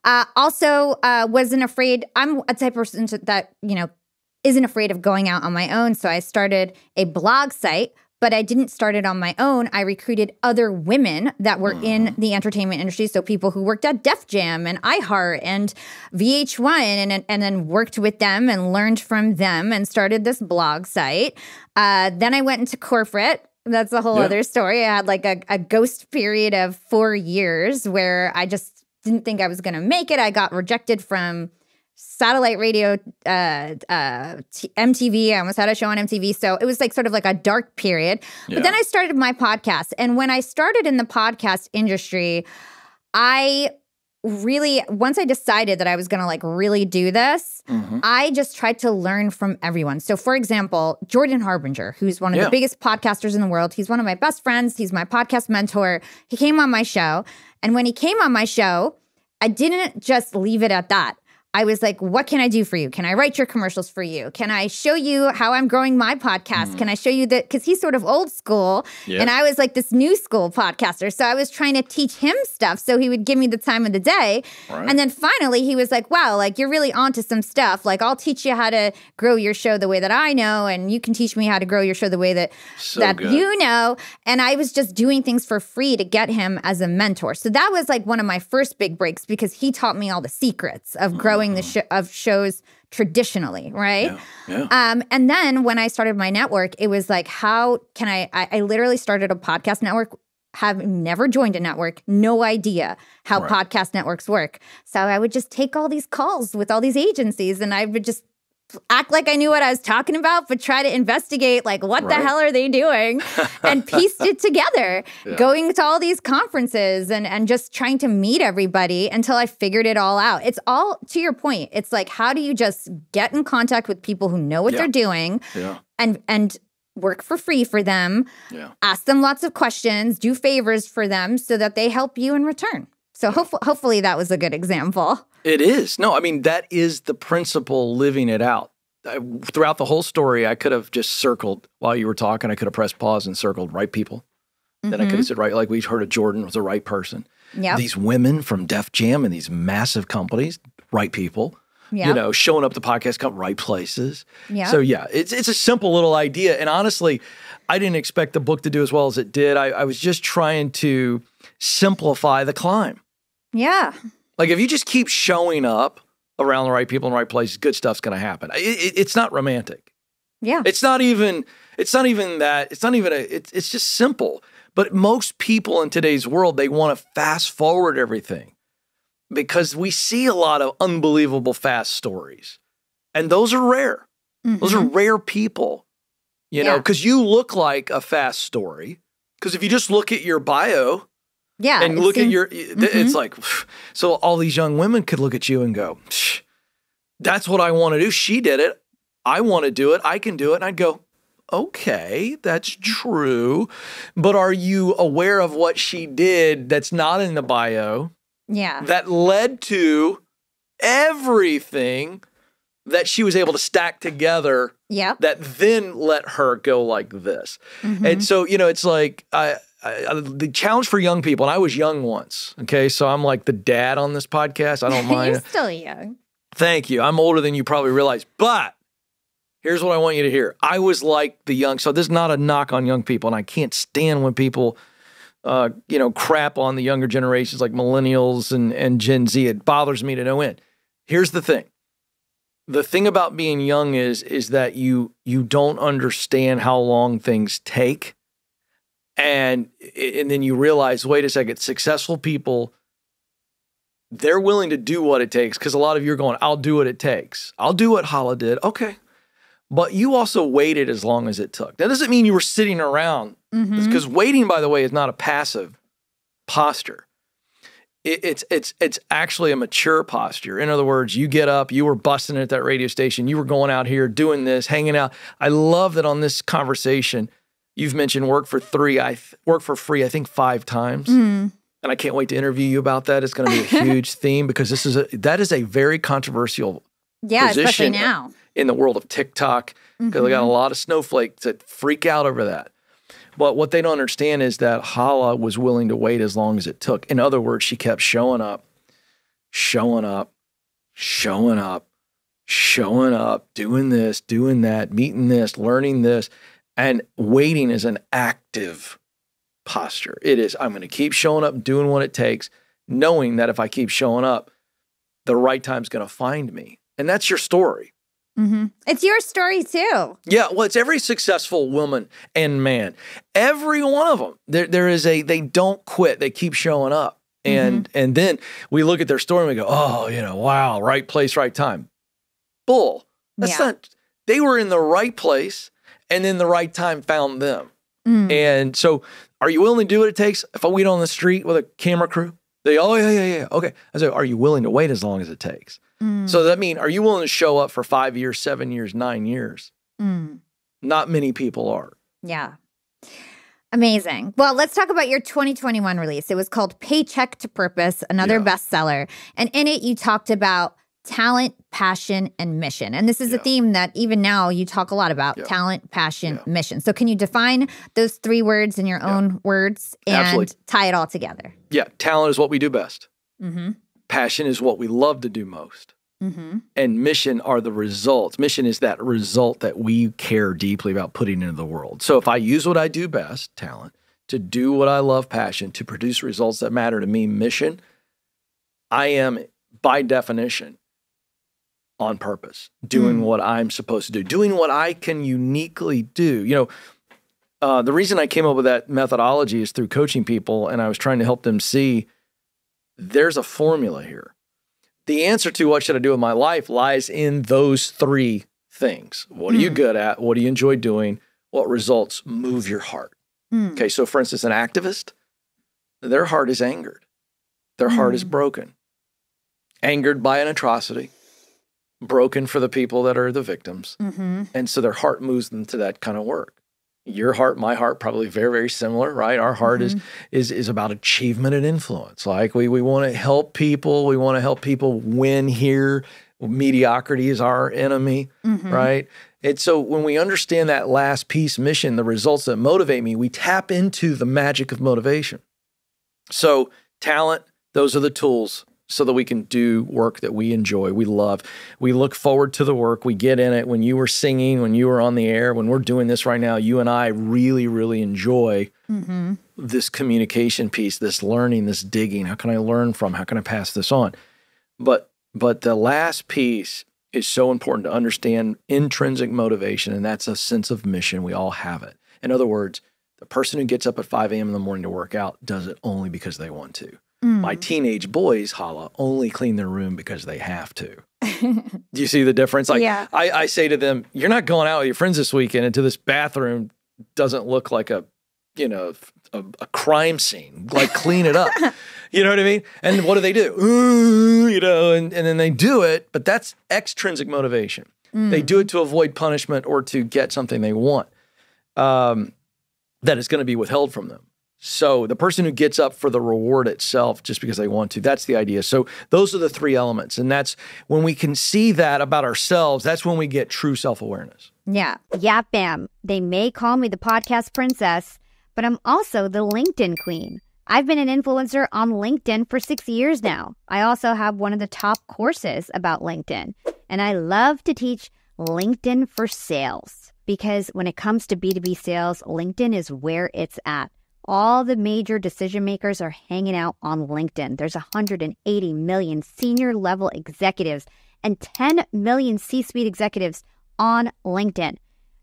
Also, wasn't afraid. I'm a type of person that, you know, isn't afraid of going out on my own. So I started a blog site, but I didn't start it on my own. I recruited other women that were in the entertainment industry. So people who worked at Def Jam and iHeart and VH1 and then worked with them and learned from them and started this blog site. Then I went into corporate. That's a whole other story. I had like a ghost period of 4 years where I just didn't think I was going to make it. I got rejected from satellite radio, MTV. I almost had a show on MTV. So it was like sort of like a dark period. But then I started my podcast. And when I started in the podcast industry, I really, once I decided that I was going to like really do this, I just tried to learn from everyone. So for example, Jordan Harbinger, who's one of the biggest podcasters in the world. He's one of my best friends. He's my podcast mentor. He came on my show. And when he came on my show, I didn't just leave it at that. I was like, what can I do for you? Can I write your commercials for you? Can I show you how I'm growing my podcast? Can I show you that? Because he's sort of old school. And I was like this new school podcaster. So I was trying to teach him stuff so he would give me the time of the day. And then finally he was like, wow, like you're really onto some stuff. Like I'll teach you how to grow your show the way that I know. And you can teach me how to grow your show the way that, you know. And I was just doing things for free to get him as a mentor. So that was like one of my first big breaks because he taught me all the secrets of growing of shows traditionally, right? And then when I started my network, it was like, how can I literally started a podcast network, have never joined a network, no idea how podcast networks work. So I would just take all these calls with all these agencies and I would just act like I knew what I was talking about, but try to investigate like what the hell are they doing and pieced it together, going to all these conferences and just trying to meet everybody until I figured it all out. It's all to your point. It's like, how do you just get in contact with people who know what they're doing and work for free for them, ask them lots of questions, do favors for them so that they help you in return. So hopefully that was a good example. It is. No, I mean, that is the principle, living it out. Throughout the whole story, I could have just circled while you were talking. I could have pressed pause and circled right people. Then I could have said, right, like we heard of Jordan was the right person. These women from Def Jam and these massive companies, right people. You know, showing up the podcast, come right places. So yeah, it's a simple little idea. And honestly, I didn't expect the book to do as well as it did. I was just trying to simplify the climb. Like if you just keep showing up around the right people in the right places, good stuff's going to happen. It's not romantic. It's not even that. It's just simple. But most people in today's world, they want to fast forward everything because we see a lot of unbelievable fast stories. And those are rare. Those are rare people, you know, because you look like a fast story. Because if you just look at your bio, and look at your, it's like, so all these young women could look at you and go, that's what I want to do. She did it. I want to do it. I can do it. And I'd go, okay, that's true. But are you aware of what she did that's not in the bio? That led to everything that she was able to stack together that then let her go like this. And so, you know, it's like, the challenge for young people, and I was young once, okay? So I'm like the dad on this podcast. I don't mind. You're still young. Thank you. I'm older than you probably realize. But here's what I want you to hear. I was like the young, so this is not a knock on young people, and I can't stand when people, you know, crap on the younger generations like millennials and Gen Z. It bothers me to no end. Here's the thing. The thing about being young is that you don't understand how long things take. And then you realize, wait a second, successful people, they're willing to do what it takes, because a lot of you are going, I'll do what it takes. I'll do what Hala did. Okay. But you also waited as long as it took. That doesn't mean you were sitting around, because waiting, by the way, is not a passive posture. It's actually a mature posture. In other words, you get up, you were busting at that radio station, you were going out here doing this, hanging out. I love that on this conversation, you've mentioned work for free, I think 5 times. And I can't wait to interview you about that. It's going to be a huge theme, because that is a very controversial position, especially now in the world of TikTok, because I got a lot of snowflakes that freak out over that. But what they don't understand is that Hala was willing to wait as long as it took. In other words, she kept showing up, doing this, doing that, meeting this, learning this. And waiting is an active posture. It is, I'm going to keep showing up, doing what it takes, knowing that if I keep showing up, the right time's going to find me. And that's your story. It's your story too. Yeah, well, it's every successful woman and man. Every one of them. They don't quit. They keep showing up. And then we look at their story and we go, oh, wow, right place, right time. Bull. That's not, they were in the right place, and then the right time found them. And so are you willing to do what it takes? If I wait on the street with a camera crew, they, oh, yeah. Okay. I say, are you willing to wait as long as it takes? So that means, are you willing to show up for 5 years, 7 years, 9 years? Not many people are. Yeah. Amazing. Well, let's talk about your 2021 release. It was called Paycheck to Purpose, another bestseller. And in it, you talked about talent, passion, and mission. And this is a theme that even now you talk a lot about, talent, passion, mission. So can you define those 3 words in your own words and tie it all together? Yeah. Talent is what we do best. Passion is what we love to do most. And mission are the results. Mission is that result that we care deeply about putting into the world. So if I use what I do best, talent, to do what I love, passion, to produce results that matter to me, mission, I am, by definition, on purpose, doing what I'm supposed to do, doing what I can uniquely do. The reason I came up with that methodology is through coaching people, and I was trying to help them see there's a formula here. The answer to what should I do with my life lies in those 3 things. What are you good at? What do you enjoy doing? What results move your heart? Okay, so for instance, an activist, their heart is angered. Their heart is broken. Angered by an atrocity. Broken for the people that are the victims. And so their heart moves them to that kind of work. Your heart, my heart, probably very, very similar, right? Our heart is about achievement and influence. Like we want to help people. We want to help people win here. Mediocrity is our enemy, right? And so when we understand that last piece, mission, the results that motivate me, we tap into the magic of motivation. So talent, those are the tools so that we can do work that we enjoy, we love. We look forward to the work. We get in it. When you were singing, when you were on the air, when we're doing this right now, you and I really, really enjoy this communication piece, this learning, this digging. How can I learn from? How can I pass this on? But the last piece is so important to understand intrinsic motivation, and that's a sense of mission. We all have it. In other words, the person who gets up at 5 a.m. in the morning to work out does it only because they want to. My teenage boys, Hala, only clean their room because they have to. Do you see the difference? Like, I say to them, you're not going out with your friends this weekend until this bathroom doesn't look like a crime scene. Like, clean it up. You know what I mean? And what do? And then they do it, but that's extrinsic motivation. They do it to avoid punishment or to get something they want that is going to be withheld from them. So the person who gets up for the reward itself just because they want to, that's the idea. So those are the 3 elements. And that's when we can see that about ourselves, that's when we get true self-awareness. Yeah. Yeah, fam. They may call me the podcast princess, but I'm also the LinkedIn queen. I've been an influencer on LinkedIn for 6 years now. I also have one of the top courses about LinkedIn. And I love to teach LinkedIn for sales because when it comes to B2B sales, LinkedIn is where it's at. All the major decision makers are hanging out on LinkedIn. There's 180 million senior level executives and 10 million C-suite executives on LinkedIn.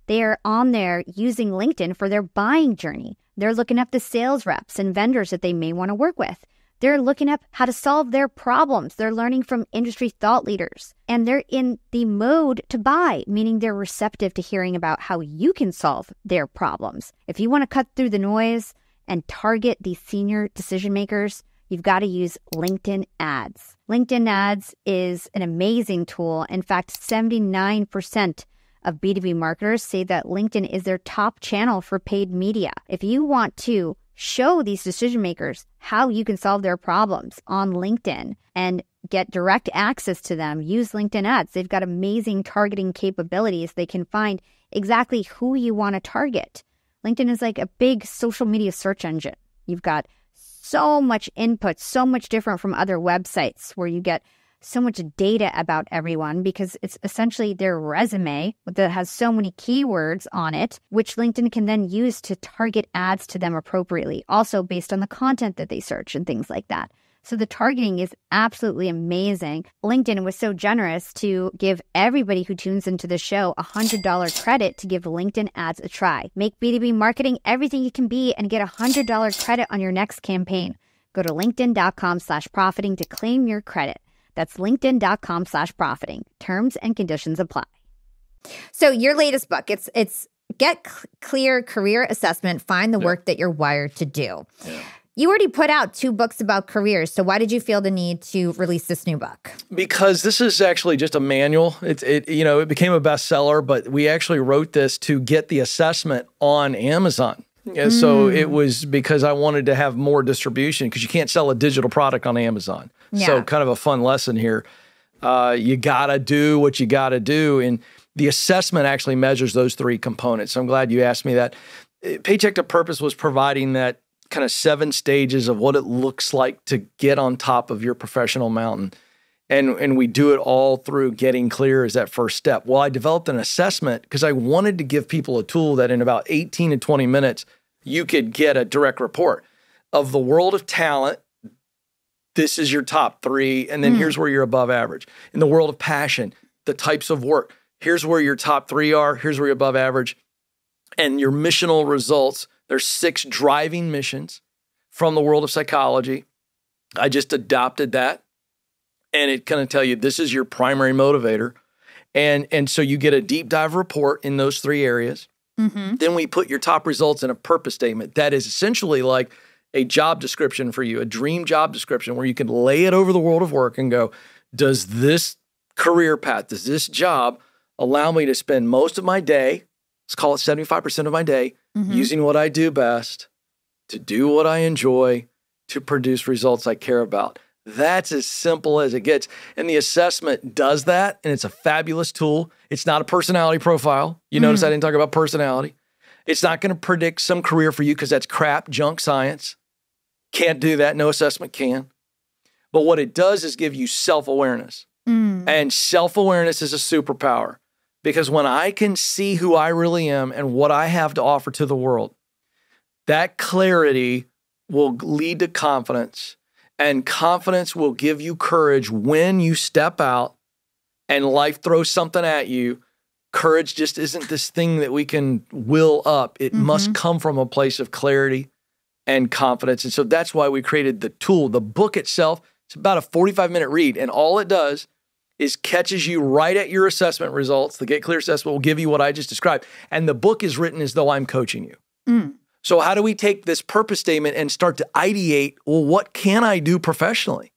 They are on there using LinkedIn for their buying journey. They're looking up the sales reps and vendors that they may want to work with. They're looking up how to solve their problems. They're learning from industry thought leaders. And they're in the mode to buy, meaning they're receptive to hearing about how you can solve their problems. If you want to cut through the noise and target these senior decision makers, you've got to use LinkedIn ads. LinkedIn ads is an amazing tool. In fact, 79% of B2B marketers say that LinkedIn is their top channel for paid media. If you want to show these decision makers how you can solve their problems on LinkedIn and get direct access to them, use LinkedIn ads. They've got amazing targeting capabilities. They can find exactly who you want to target. LinkedIn is like a big social media search engine. You've got so much input, so much different from other websites where you get so much data about everyone because it's essentially their resume that has so many keywords on it, which LinkedIn can then use to target ads to them appropriately, also based on the content that they search and things like that. So the targeting is absolutely amazing. LinkedIn was so generous to give everybody who tunes into the show $100 credit to give LinkedIn ads a try. Make B2B marketing everything it can be and get $100 credit on your next campaign. Go to linkedin.com/profiting to claim your credit. That's linkedin.com/profiting. Terms and conditions apply. So your latest book, it's Get Clear Career Assessment, Find the Work That You're Wired to Do. Yeah. You already put out 2 books about careers, so why did you feel the need to release this new book? Because this is actually just a manual. It became a bestseller, but we actually wrote this to get the assessment on Amazon. So it was because I wanted to have more distribution because you can't sell a digital product on Amazon. Yeah. So kind of a fun lesson here. You got to do what you got to do. And the assessment actually measures those 3 components. So I'm glad you asked me that. Paycheck to Purpose was providing that kind of 7 stages of what it looks like to get on top of your professional mountain. And we do it all through getting clear as that first step. Well, I developed an assessment because I wanted to give people a tool that in about 18 to 20 minutes, you could get a direct report of the world of talent. This is your top 3, and then here's where you're above average. In the world of passion, the types of work, here's where your top 3 are, here's where you're above average. And your missional results, there's 6 driving missions from the world of psychology. I just adopted that, and it kind of tell you this is your primary motivator. And so you get a deep dive report in those 3 areas. Then we put your top results in a purpose statement. That is essentially like a job description for you, a dream job description where you can lay it over the world of work and go, does this career path, does this job allow me to spend most of my day, let's call it 75% of my day, using what I do best, to do what I enjoy, to produce results I care about? That's as simple as it gets. And the assessment does that, and it's a fabulous tool. It's not a personality profile. You notice I didn't talk about personality. It's not going to predict some career for you because that's crap, junk science. Can't do that. No assessment can. But what it does is give you self-awareness. And self-awareness is a superpower because when I can see who I really am and what I have to offer to the world, that clarity will lead to confidence, and confidence will give you courage when you step out and life throws something at you. Courage just isn't this thing that we can will up. It must come from a place of clarity and confidence. And so that's why we created the tool. The book itself, it's about a 45-minute read, and all it does is catches you right at your assessment results. The Get Clear assessment will give you what I just described. And the book is written as though I'm coaching you. So how do we take this purpose statement and start to ideate, well, what can I do professionally?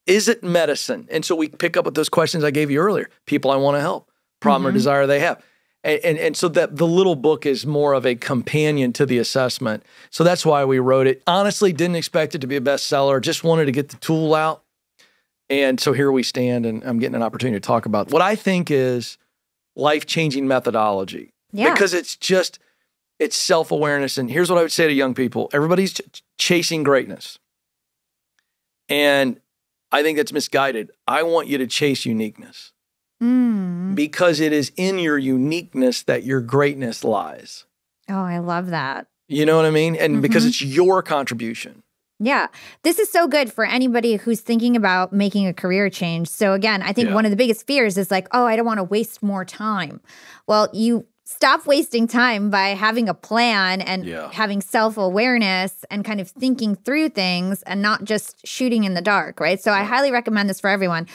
Is it medicine? And so we pick up with those questions I gave you earlier. People I want to help, problem or desire they have. And so that the little book is more of a companion to the assessment. So that's why we wrote it. Honestly, didn't expect it to be a bestseller. Just wanted to get the tool out. And so here we stand, and I'm getting an opportunity to talk about what I think is life-changing methodology. Yeah. Because it's self-awareness. And here's what I would say to young people. Everybody's chasing greatness. And I think that's misguided. I want you to chase uniqueness. Because it is in your uniqueness that your greatness lies. Oh, I love that. You know what I mean? And because it's your contribution. Yeah. This is so good for anybody who's thinking about making a career change. So again, I think one of the biggest fears is like, oh, I don't want to waste more time. Well, you stop wasting time by having a plan and having self-awareness and kind of thinking through things and not just shooting in the dark, right? So I highly recommend this for everyone.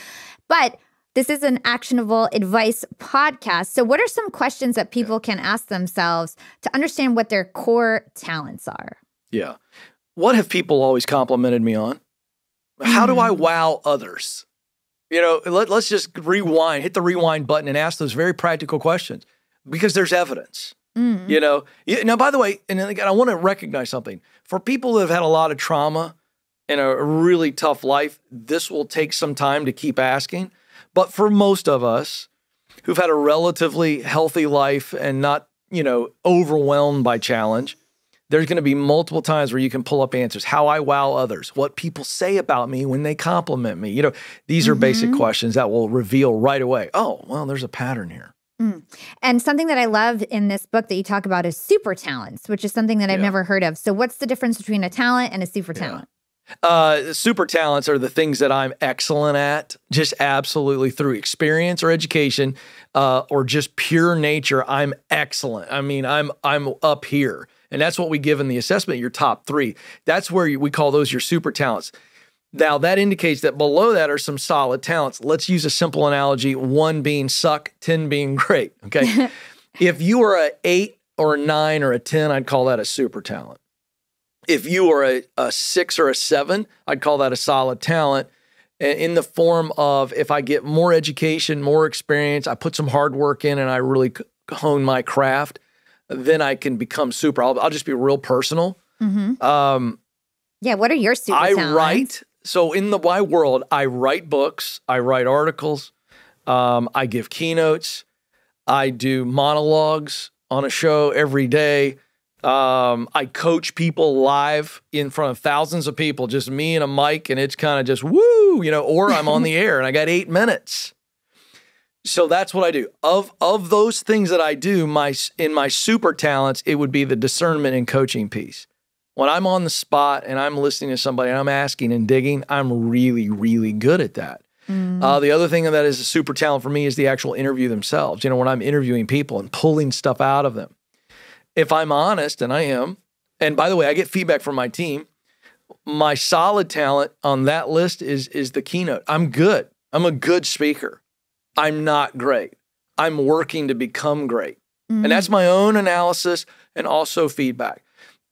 But this is an actionable advice podcast. So what are some questions that people can ask themselves to understand what their core talents are? Yeah. What have people always complimented me on? How do I wow others? You know, let's just rewind, hit the rewind button and ask those very practical questions because there's evidence. You know, now, by the way, and again, I want to recognize something. For people who have had a lot of trauma in a really tough life, this will take some time to keep asking. But for most of us who've had a relatively healthy life and not, you know, overwhelmed by challenge, there's going to be multiple times where you can pull up answers. How I wow others, what people say about me when they compliment me. You know, these are basic questions that will reveal right away, oh, well, there's a pattern here. And something that I love in this book that you talk about is super talents, which is something that I've never heard of. So what's the difference between a talent and a super talent? Super talents are the things that I'm excellent at, just absolutely through experience or education, or just pure nature. I'm excellent. I mean, I'm up here. And that's what we give in the assessment, your top 3. That's where we call those your super talents. Now, that indicates that below that are some solid talents. Let's use a simple analogy, 1 being suck, 10 being great, okay? If you are an 8 or a 9 or a 10, I'd call that a super talent. If you are a 6 or a 7, I'd call that a solid talent in the form of if I get more education, more experience, I put some hard work in and I really hone my craft, then I can become super. I'll just be real personal. What are your super talents? I write. So in my world, I write books, I write articles, I give keynotes, I do monologues on a show every day. I coach people live in front of thousands of people, just me and a mic, and it's kind of just woo, you know, or I'm on the air and I got 8 minutes. So that's what I do. Of those things that I do, in my super talents, it would be the discernment and coaching piece. When I'm on the spot and I'm listening to somebody and I'm asking and digging, I'm really, really good at that. The other thing that is a super talent for me is the actual interview themselves. You know, when I'm interviewing people and pulling stuff out of them. If I'm honest, and I am, and by the way, I get feedback from my team, my solid talent on that list is the keynote. I'm good. I'm a good speaker. I'm not great. I'm working to become great. And that's my own analysis and also feedback.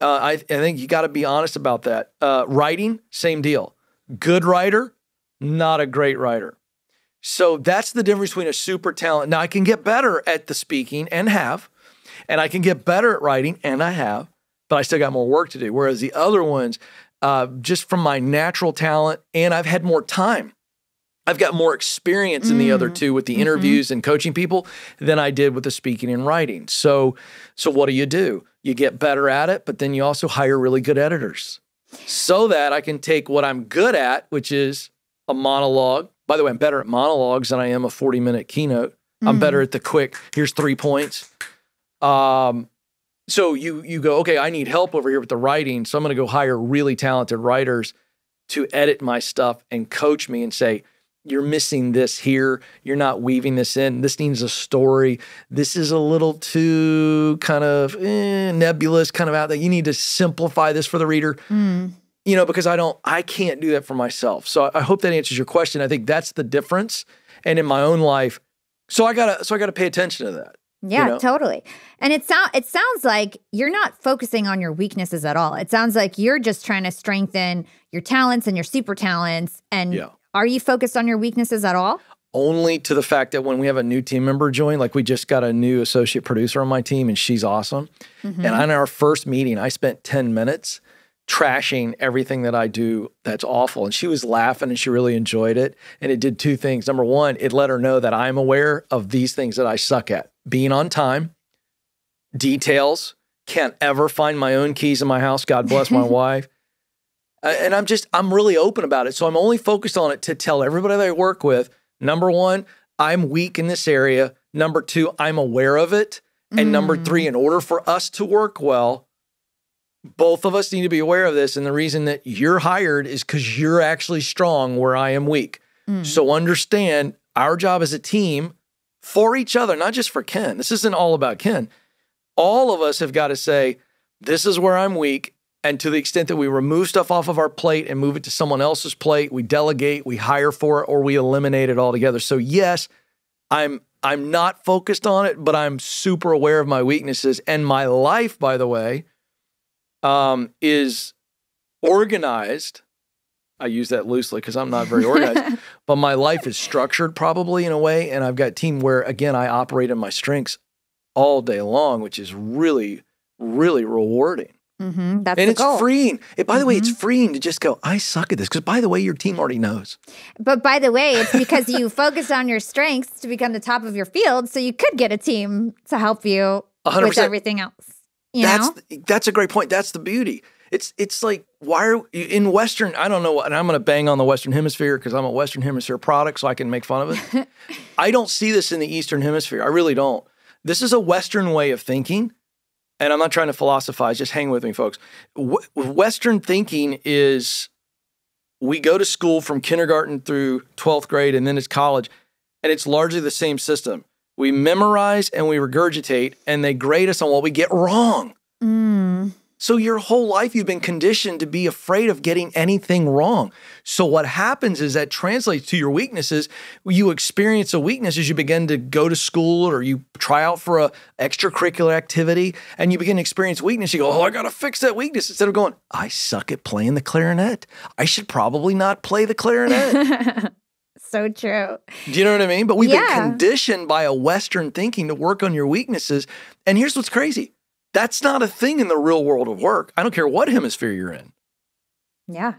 I think you got to be honest about that. Writing, same deal. Good writer, not a great writer. So that's the difference between a super talent. Now, I can get better at the speaking and have, and I can get better at writing, and I have, but I still got more work to do. Whereas the other ones, just from my natural talent, and I've had more time. I've got more experience in the other two with the interviews and coaching people than I did with the speaking and writing. So what do? You get better at it, but then you also hire really good editors so that I can take what I'm good at, which is a monologue. By the way, I'm better at monologues than I am a 40-minute keynote. I'm better at the quick, here's 3 points. So you go, okay, I need help over here with the writing, so I'm going to go hire really talented writers to edit my stuff and coach me and say, you're missing this here. You're not weaving this in. This needs a story. This is a little too kind of nebulous, kind of out there. You need to simplify this for the reader. You know, because I can't do that for myself. So I hope that answers your question. I think that's the difference. And in my own life, so I gotta pay attention to that. Yeah, you know? Totally. And it sounds like you're not focusing on your weaknesses at all. It sounds like you're just trying to strengthen your talents and your super talents. And are you focused on your weaknesses at all? Only to the fact that when we have a new team member join, like we just got a new associate producer on my team and she's awesome. And on our first meeting, I spent 10 minutes trashing everything that I do that's awful. And she was laughing and she really enjoyed it. And it did 2 things. Number one, it let her know that I'm aware of these things that I suck at. Being on time, details, can't ever find my own keys in my house. God bless my wife. And I'm really open about it. So I'm only focused on it to tell everybody that I work with, number one, I'm weak in this area. Number 2, I'm aware of it. And number 3, in order for us to work well, both of us need to be aware of this. And the reason that you're hired is because you're actually strong where I am weak. So understand our job as a team, for each other, not just for Ken. This isn't all about Ken. All of us have got to say, this is where I'm weak. And to the extent that we remove stuff off of our plate and move it to someone else's plate, we delegate, we hire for it, or we eliminate it altogether. So yes, I'm not focused on it, but I'm super aware of my weaknesses. And my life, by the way, is organized. I use that loosely because I'm not very organized, but my life is structured probably in a way. And I've got a team where, again, I operate in my strengths all day long, which is really, really rewarding. That's and the it's goal. freeing. By the way, it's freeing to just go, I suck at this. Because by the way, your team already knows. But by the way, it's because you focused on your strengths to become the top of your field, so you could get a team to help you 100%. with everything else. You know? That's a great point. That's the beauty. It's like, why are you in Western, I don't know, and I'm going to bang on the Western Hemisphere because I'm a Western Hemisphere product, so I can make fun of it. I don't see this in the Eastern Hemisphere. I really don't. This is a Western way of thinking. And I'm not trying to philosophize, just hang with me, folks. Western thinking is we go to school from kindergarten through 12th grade, and then it's college, and it's largely the same system. We memorize and we regurgitate, and they grade us on what we get wrong. So your whole life you've been conditioned to be afraid of getting anything wrong. So what happens is that translates to your weaknesses. You experience a weakness as you begin to go to school or you try out for a extracurricular activity and you begin to experience weakness. You go, I got to fix that weakness. Instead of going, I suck at playing the clarinet. I should probably not play the clarinet. So true. Do you know what I mean? But we've been conditioned by a Western thinking to work on your weaknesses. And here's what's crazy. That's not a thing in the real world of work. I don't care what hemisphere you're in. Yeah.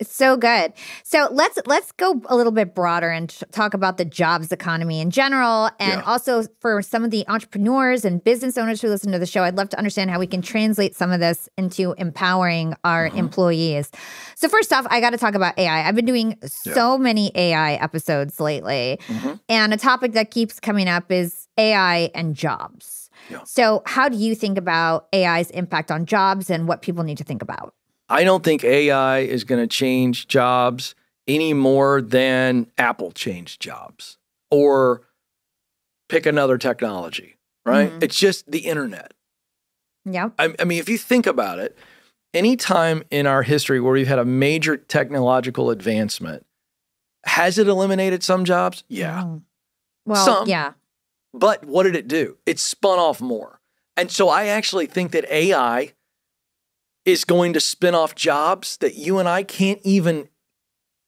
It's so good. So let's go a little bit broader and talk about the jobs economy in general. And also for some of the entrepreneurs and business owners who listen to the show, I'd love to understand how we can translate some of this into empowering our employees. So first off, I got to talk about AI. I've been doing so many AI episodes lately. And a topic that keeps coming up is AI and jobs. So how do you think about AI's impact on jobs and what people need to think about? I don't think AI is going to change jobs any more than Apple changed jobs or pick another technology, right? It's just the internet. Yeah. I mean, if you think about it, any time in our history where we've had a major technological advancement, has it eliminated some jobs? Yeah. Well, some. yeah. But what did it do? It spun off more. And so I actually think that AI is going to spin off jobs that you and I can't even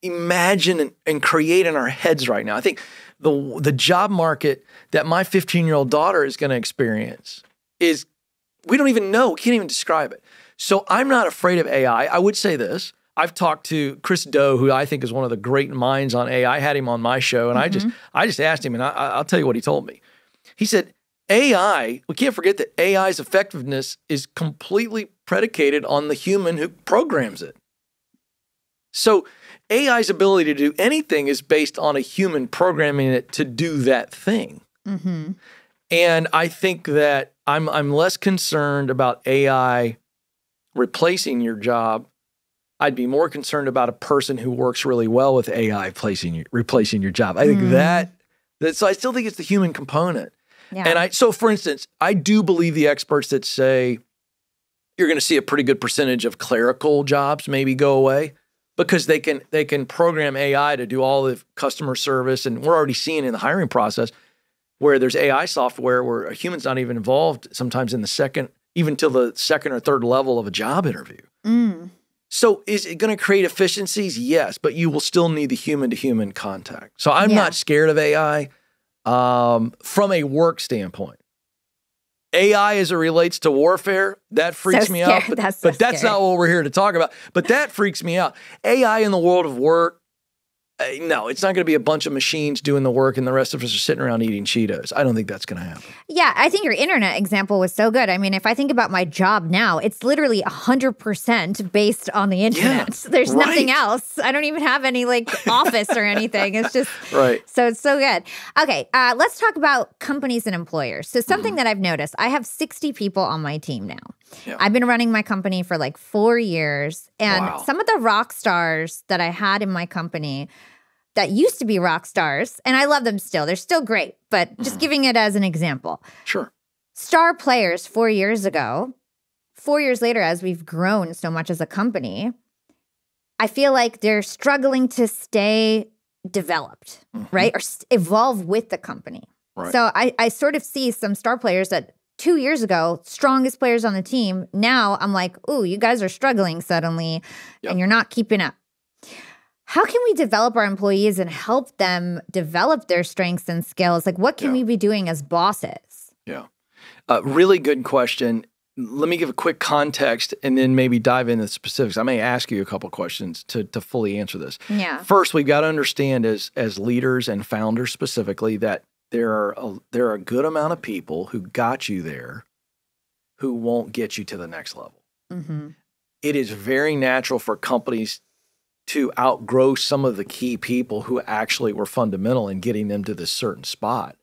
imagine and create in our heads right now. I think the job market that my 15-year-old daughter is going to experience is, we don't even know, we can't even describe it. So I'm not afraid of AI. I would say this. I've talked to Chris Doe, who I think is one of the great minds on AI. I had him on my show, and I just asked him, and I'll tell you what he told me. He said, AI, we can't forget that AI's effectiveness is completely predicated on the human who programs it. So AI's ability to do anything is based on a human programming it to do that thing. And I think that I'm less concerned about AI replacing your job. I'd be more concerned about a person who works really well with AI replacing your job. I think so I still think it's the human component. Yeah. And so for instance, I do believe the experts that say you're going to see a pretty good percentage of clerical jobs maybe go away because they can program AI to do all the customer service. And we're already seeing in the hiring process where there's AI software where a human's not even involved sometimes even till the second or third level of a job interview. So is it going to create efficiencies? Yes, but you will still need the human-to-human contact. So I'm not scared of AI from a work standpoint. AI as it relates to warfare, that freaks me out. But that's not what we're here to talk about. But that freaks me out. AI in the world of work, no, it's not going to be a bunch of machines doing the work and the rest of us are sitting around eating Cheetos. I don't think that's going to happen. Yeah, I think your internet example was so good. I mean, if I think about my job now, it's literally 100% based on the internet. Yeah, There's nothing else. I don't even have any office or anything. It's just, so it's so good. Okay, let's talk about companies and employers. So something that I've noticed, I have 60 people on my team now. Yeah. I've been running my company for 4 years. And some of the rock stars that I had in my company, that used to be rock stars, and I love them still. They're still great, but just giving it as an example. Sure. Star players 4 years ago, 4 years later, as we've grown so much as a company, I feel like they're struggling to stay developed, right? Or evolve with the company. Right. So I sort of see some star players that 2 years ago, strongest players on the team. Now I'm like, ooh, you guys are struggling suddenly and you're not keeping up. How can we develop our employees and help them develop their strengths and skills? Like, what can we be doing as bosses? Yeah. Really good question. Let me give a quick context and then maybe dive into the specifics. I may ask you a couple questions to fully answer this. Yeah. First, we've got to understand as leaders and founders specifically that there are a good amount of people who got you there who won't get you to the next level. Mm-hmm. It is very natural for companies to outgrow some of the key people who actually were fundamental in getting them to this certain spot.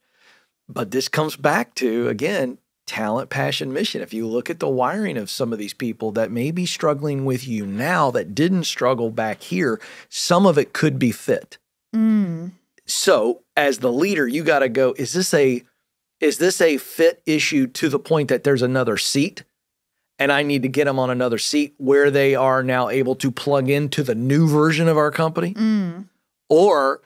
But this comes back to, again, talent, passion, mission. If you look at the wiring of some of these people that may be struggling with you now that didn't struggle back here, some of it could be fit. So as the leader, you got to go, is this a fit issue to the point that there's another seat and I need to get them on another seat where they are now able to plug into the new version of our company? Or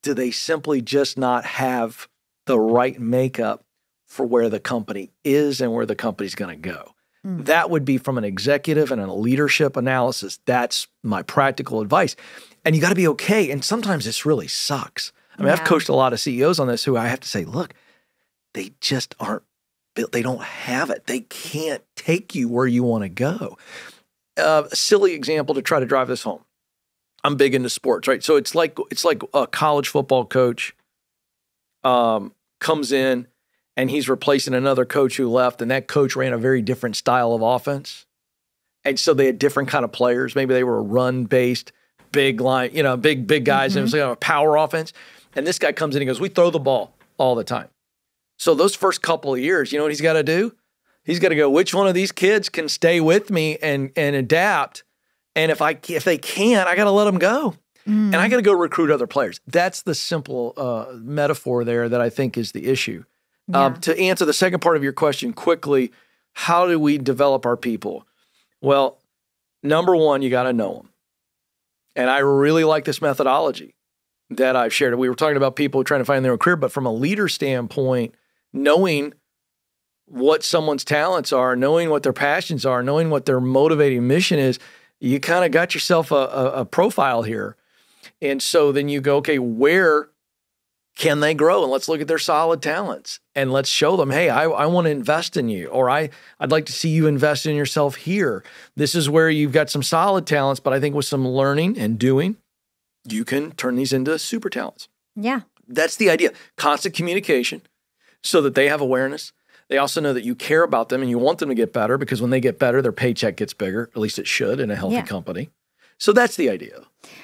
do they simply just not have the right makeup for where the company is and where the company's going to go? That would be from an executive and a leadership analysis. That's my practical advice. And you got to be okay. And sometimes this really sucks. I mean, I've coached a lot of CEOs on this who I have to say, look, they just aren't built. They don't have it. They can't take you where you want to go. A silly example to try to drive this home. I'm big into sports, right? So it's like a college football coach comes in and he's replacing another coach who left, and that coach ran a very different style of offense. And so they had different kind of players. Maybe they were a run-based, big line, big guys, and it was like a power offense. And this guy comes in and goes, we throw the ball all the time. So those first couple of years, you know what he's got to do? He's got to go, which one of these kids can stay with me and adapt? And if they can't, I got to let them go. And I got to go recruit other players. That's the simple metaphor there that I think is the issue. To answer the second part of your question quickly, how do we develop our people? Well, number one, you got to know them. And I really like this methodology that I've shared. We were talking about people trying to find their own career, but from a leader standpoint, knowing what someone's talents are, knowing what their passions are, knowing what their motivating mission is, you kind of got yourself a profile here. And so then you go, okay, where can they grow? And let's look at their solid talents and let's show them, hey, I want to invest in you, or I'd like to see you invest in yourself here. This is where you've got some solid talents, but I think with some learning and doing, you can turn these into super talents. Yeah. That's the idea. Constant communication so that they have awareness. They also know that you care about them and you want them to get better, because when they get better, their paycheck gets bigger. At least it should in a healthy company. So that's the idea.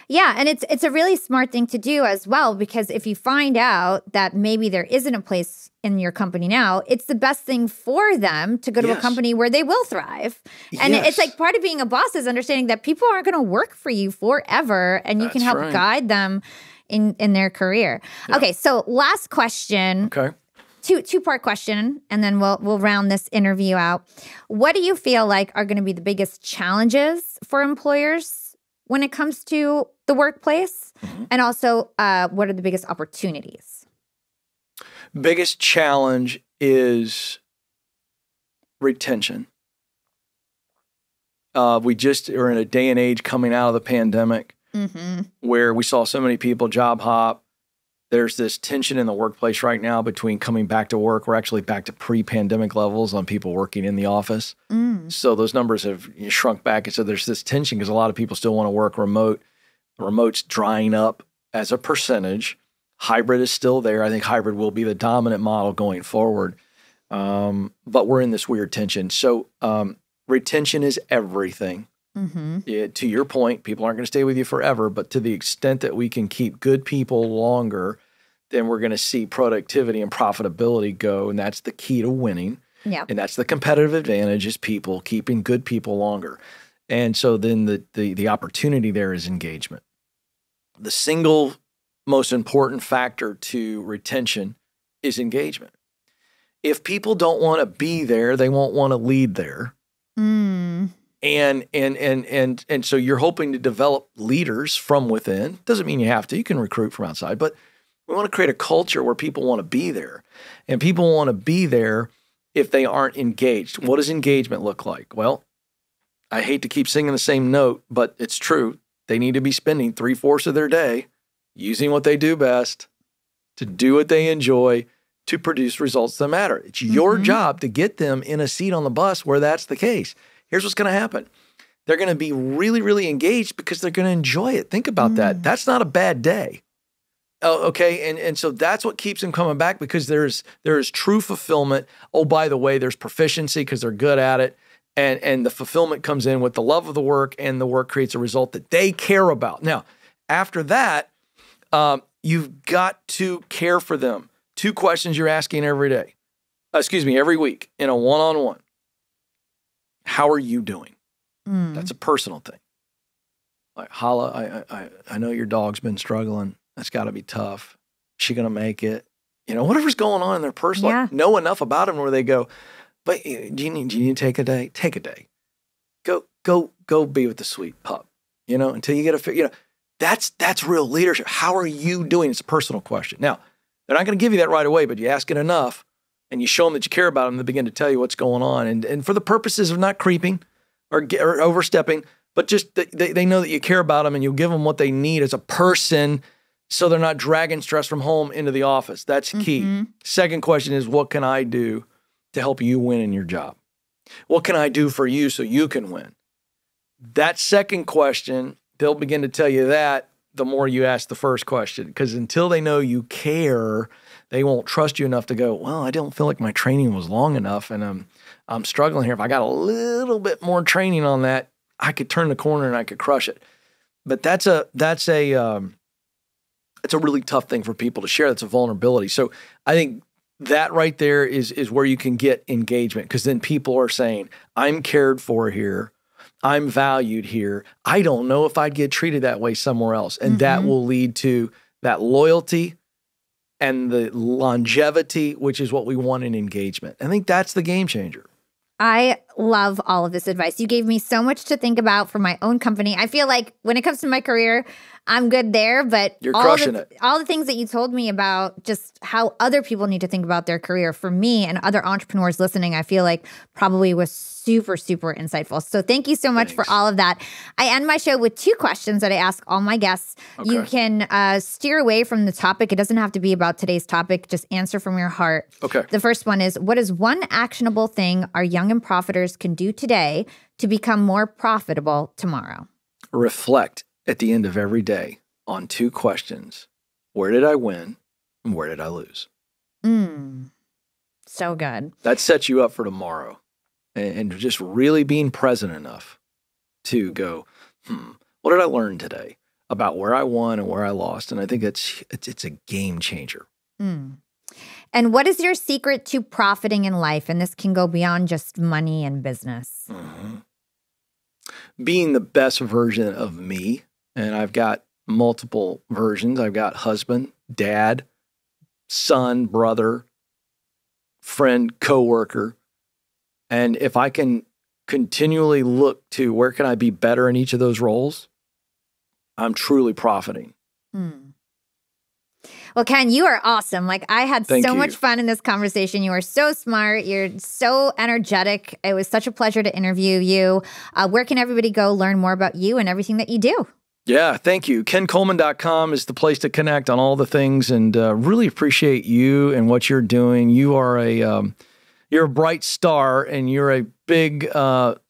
Yeah, and it's a really smart thing to do as well, because if you find out that maybe there isn't a place in your company now, it's the best thing for them to go to a company where they will thrive. And it's like part of being a boss is understanding that people aren't going to work for you forever, and you can help guide them in their career. Yeah. Okay, so last question. Okay. Two-part question, and then we'll round this interview out. What do you feel like are going to be the biggest challenges for employers when it comes to the workplace? And also, what are the biggest opportunities? Biggest challenge is retention. We just are in a day and age coming out of the pandemic where we saw so many people job hop. There's this tension in the workplace right now between coming back to work. We're actually back to pre-pandemic levels on people working in the office. So those numbers have shrunk back. And so there's this tension because a lot of people still want to work remote. The remote's drying up as a percentage. Hybrid is still there. I think hybrid will be the dominant model going forward. But we're in this weird tension. So retention is everything. Yeah, to your point, people aren't going to stay with you forever, but to the extent that we can keep good people longer, then we're going to see productivity and profitability go, and that's the key to winning. Yeah. And that's the competitive advantage is people, keeping good people longer. And so then the opportunity there is engagement. The single most important factor to retention is engagement. If people don't want to be there, they won't want to lead there. And so you're hoping to develop leaders from within. Doesn't mean you have to. You can recruit from outside, but we want to create a culture where people want to be there. And people want to be there if they aren't engaged. What does engagement look like? Well, I hate to keep singing the same note, but it's true. They need to be spending 3/4 of their day using what they do best to do what they enjoy to produce results that matter. It's your job to get them in a seat on the bus where that's the case. Here's what's going to happen. They're going to be really, really engaged because they're going to enjoy it. Think about that. That's not a bad day. Oh, okay. And so that's what keeps them coming back, because there is true fulfillment. Oh, by the way, there's proficiency because they're good at it. And the fulfillment comes in with the love of the work, and the work creates a result that they care about. Now, after that, you've got to care for them. 2 questions you're asking every week in a one-on-one. How are you doing? That's a personal thing. Like, Hala, I know your dog's been struggling. That's got to be tough. Is she going to make it? Whatever's going on in their personal life, know enough about them where they go, but do you need to take a day? Take a day. Go be with the sweet pup, until you get that's real leadership. How are you doing? It's a personal question. Now, they're not going to give you that right away, but you ask it enough and you show them that you care about them, they begin to tell you what's going on. And for the purposes of not creeping or overstepping, but just they know that you care about them, and you'll give them what they need as a person, so they're not dragging stress from home into the office. That's key. Second question is, what can I do to help you win in your job? What can I do for you so you can win? That second question, they'll begin to tell you that the more you ask the first question, because until they know you care, they won't trust you enough to go, well, I don't feel like my training was long enough, and I'm struggling here. If I got a little bit more training on that, I could turn the corner and I could crush it. But that's a really tough thing for people to share. That's a vulnerability. So I think that right there is where you can get engagement, because then people are saying, I'm cared for here. I'm valued here. I don't know if I'd get treated that way somewhere else. And that will lead to that loyalty and the longevity, which is what we want in engagement. I think that's the game changer. I love all of this advice. You gave me so much to think about for my own company. I feel like when it comes to my career, I'm good there, but you're crushing it. All the things that you told me about just how other people need to think about their career, for me and other entrepreneurs listening, I feel like probably was super, super insightful. So thank you so much for all of that. I end my show with 2 questions that I ask all my guests. Okay. You can steer away from the topic. It doesn't have to be about today's topic. Just answer from your heart. Okay. The first one is, what is one actionable thing our young and profiters can do today to become more profitable tomorrow? Reflect at the end of every day on 2 questions. Where did I win and where did I lose? So good. That sets you up for tomorrow. And just really being present enough to go, what did I learn today about where I won and where I lost? And I think it's a game changer. And what is your secret to profiting in life? And this can go beyond just money and business. Being the best version of me. And I've got multiple versions. I've got husband, dad, son, brother, friend, coworker. And if I can continually look to where can I be better in each of those roles, I'm truly profiting. Well, Ken, you are awesome. Like, I had Thank so you. much fun in this conversation. You are so smart. You're so energetic. It was such a pleasure to interview you. Where can everybody go learn more about you and everything that you do? Yeah, thank you. KenColeman.com is the place to connect on all the things, and really appreciate you and what you're doing. You're a bright star, and you're a big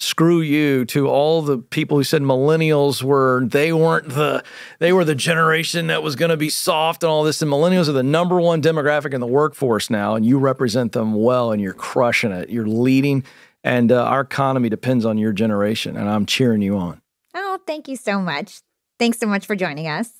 screw you to all the people who said millennials were the generation that was going to be soft and all this. And millennials are the #1 demographic in the workforce now, and you represent them well, and you're crushing it. You're leading, and our economy depends on your generation, and I'm cheering you on. Oh, thank you so much. Thanks so much for joining us.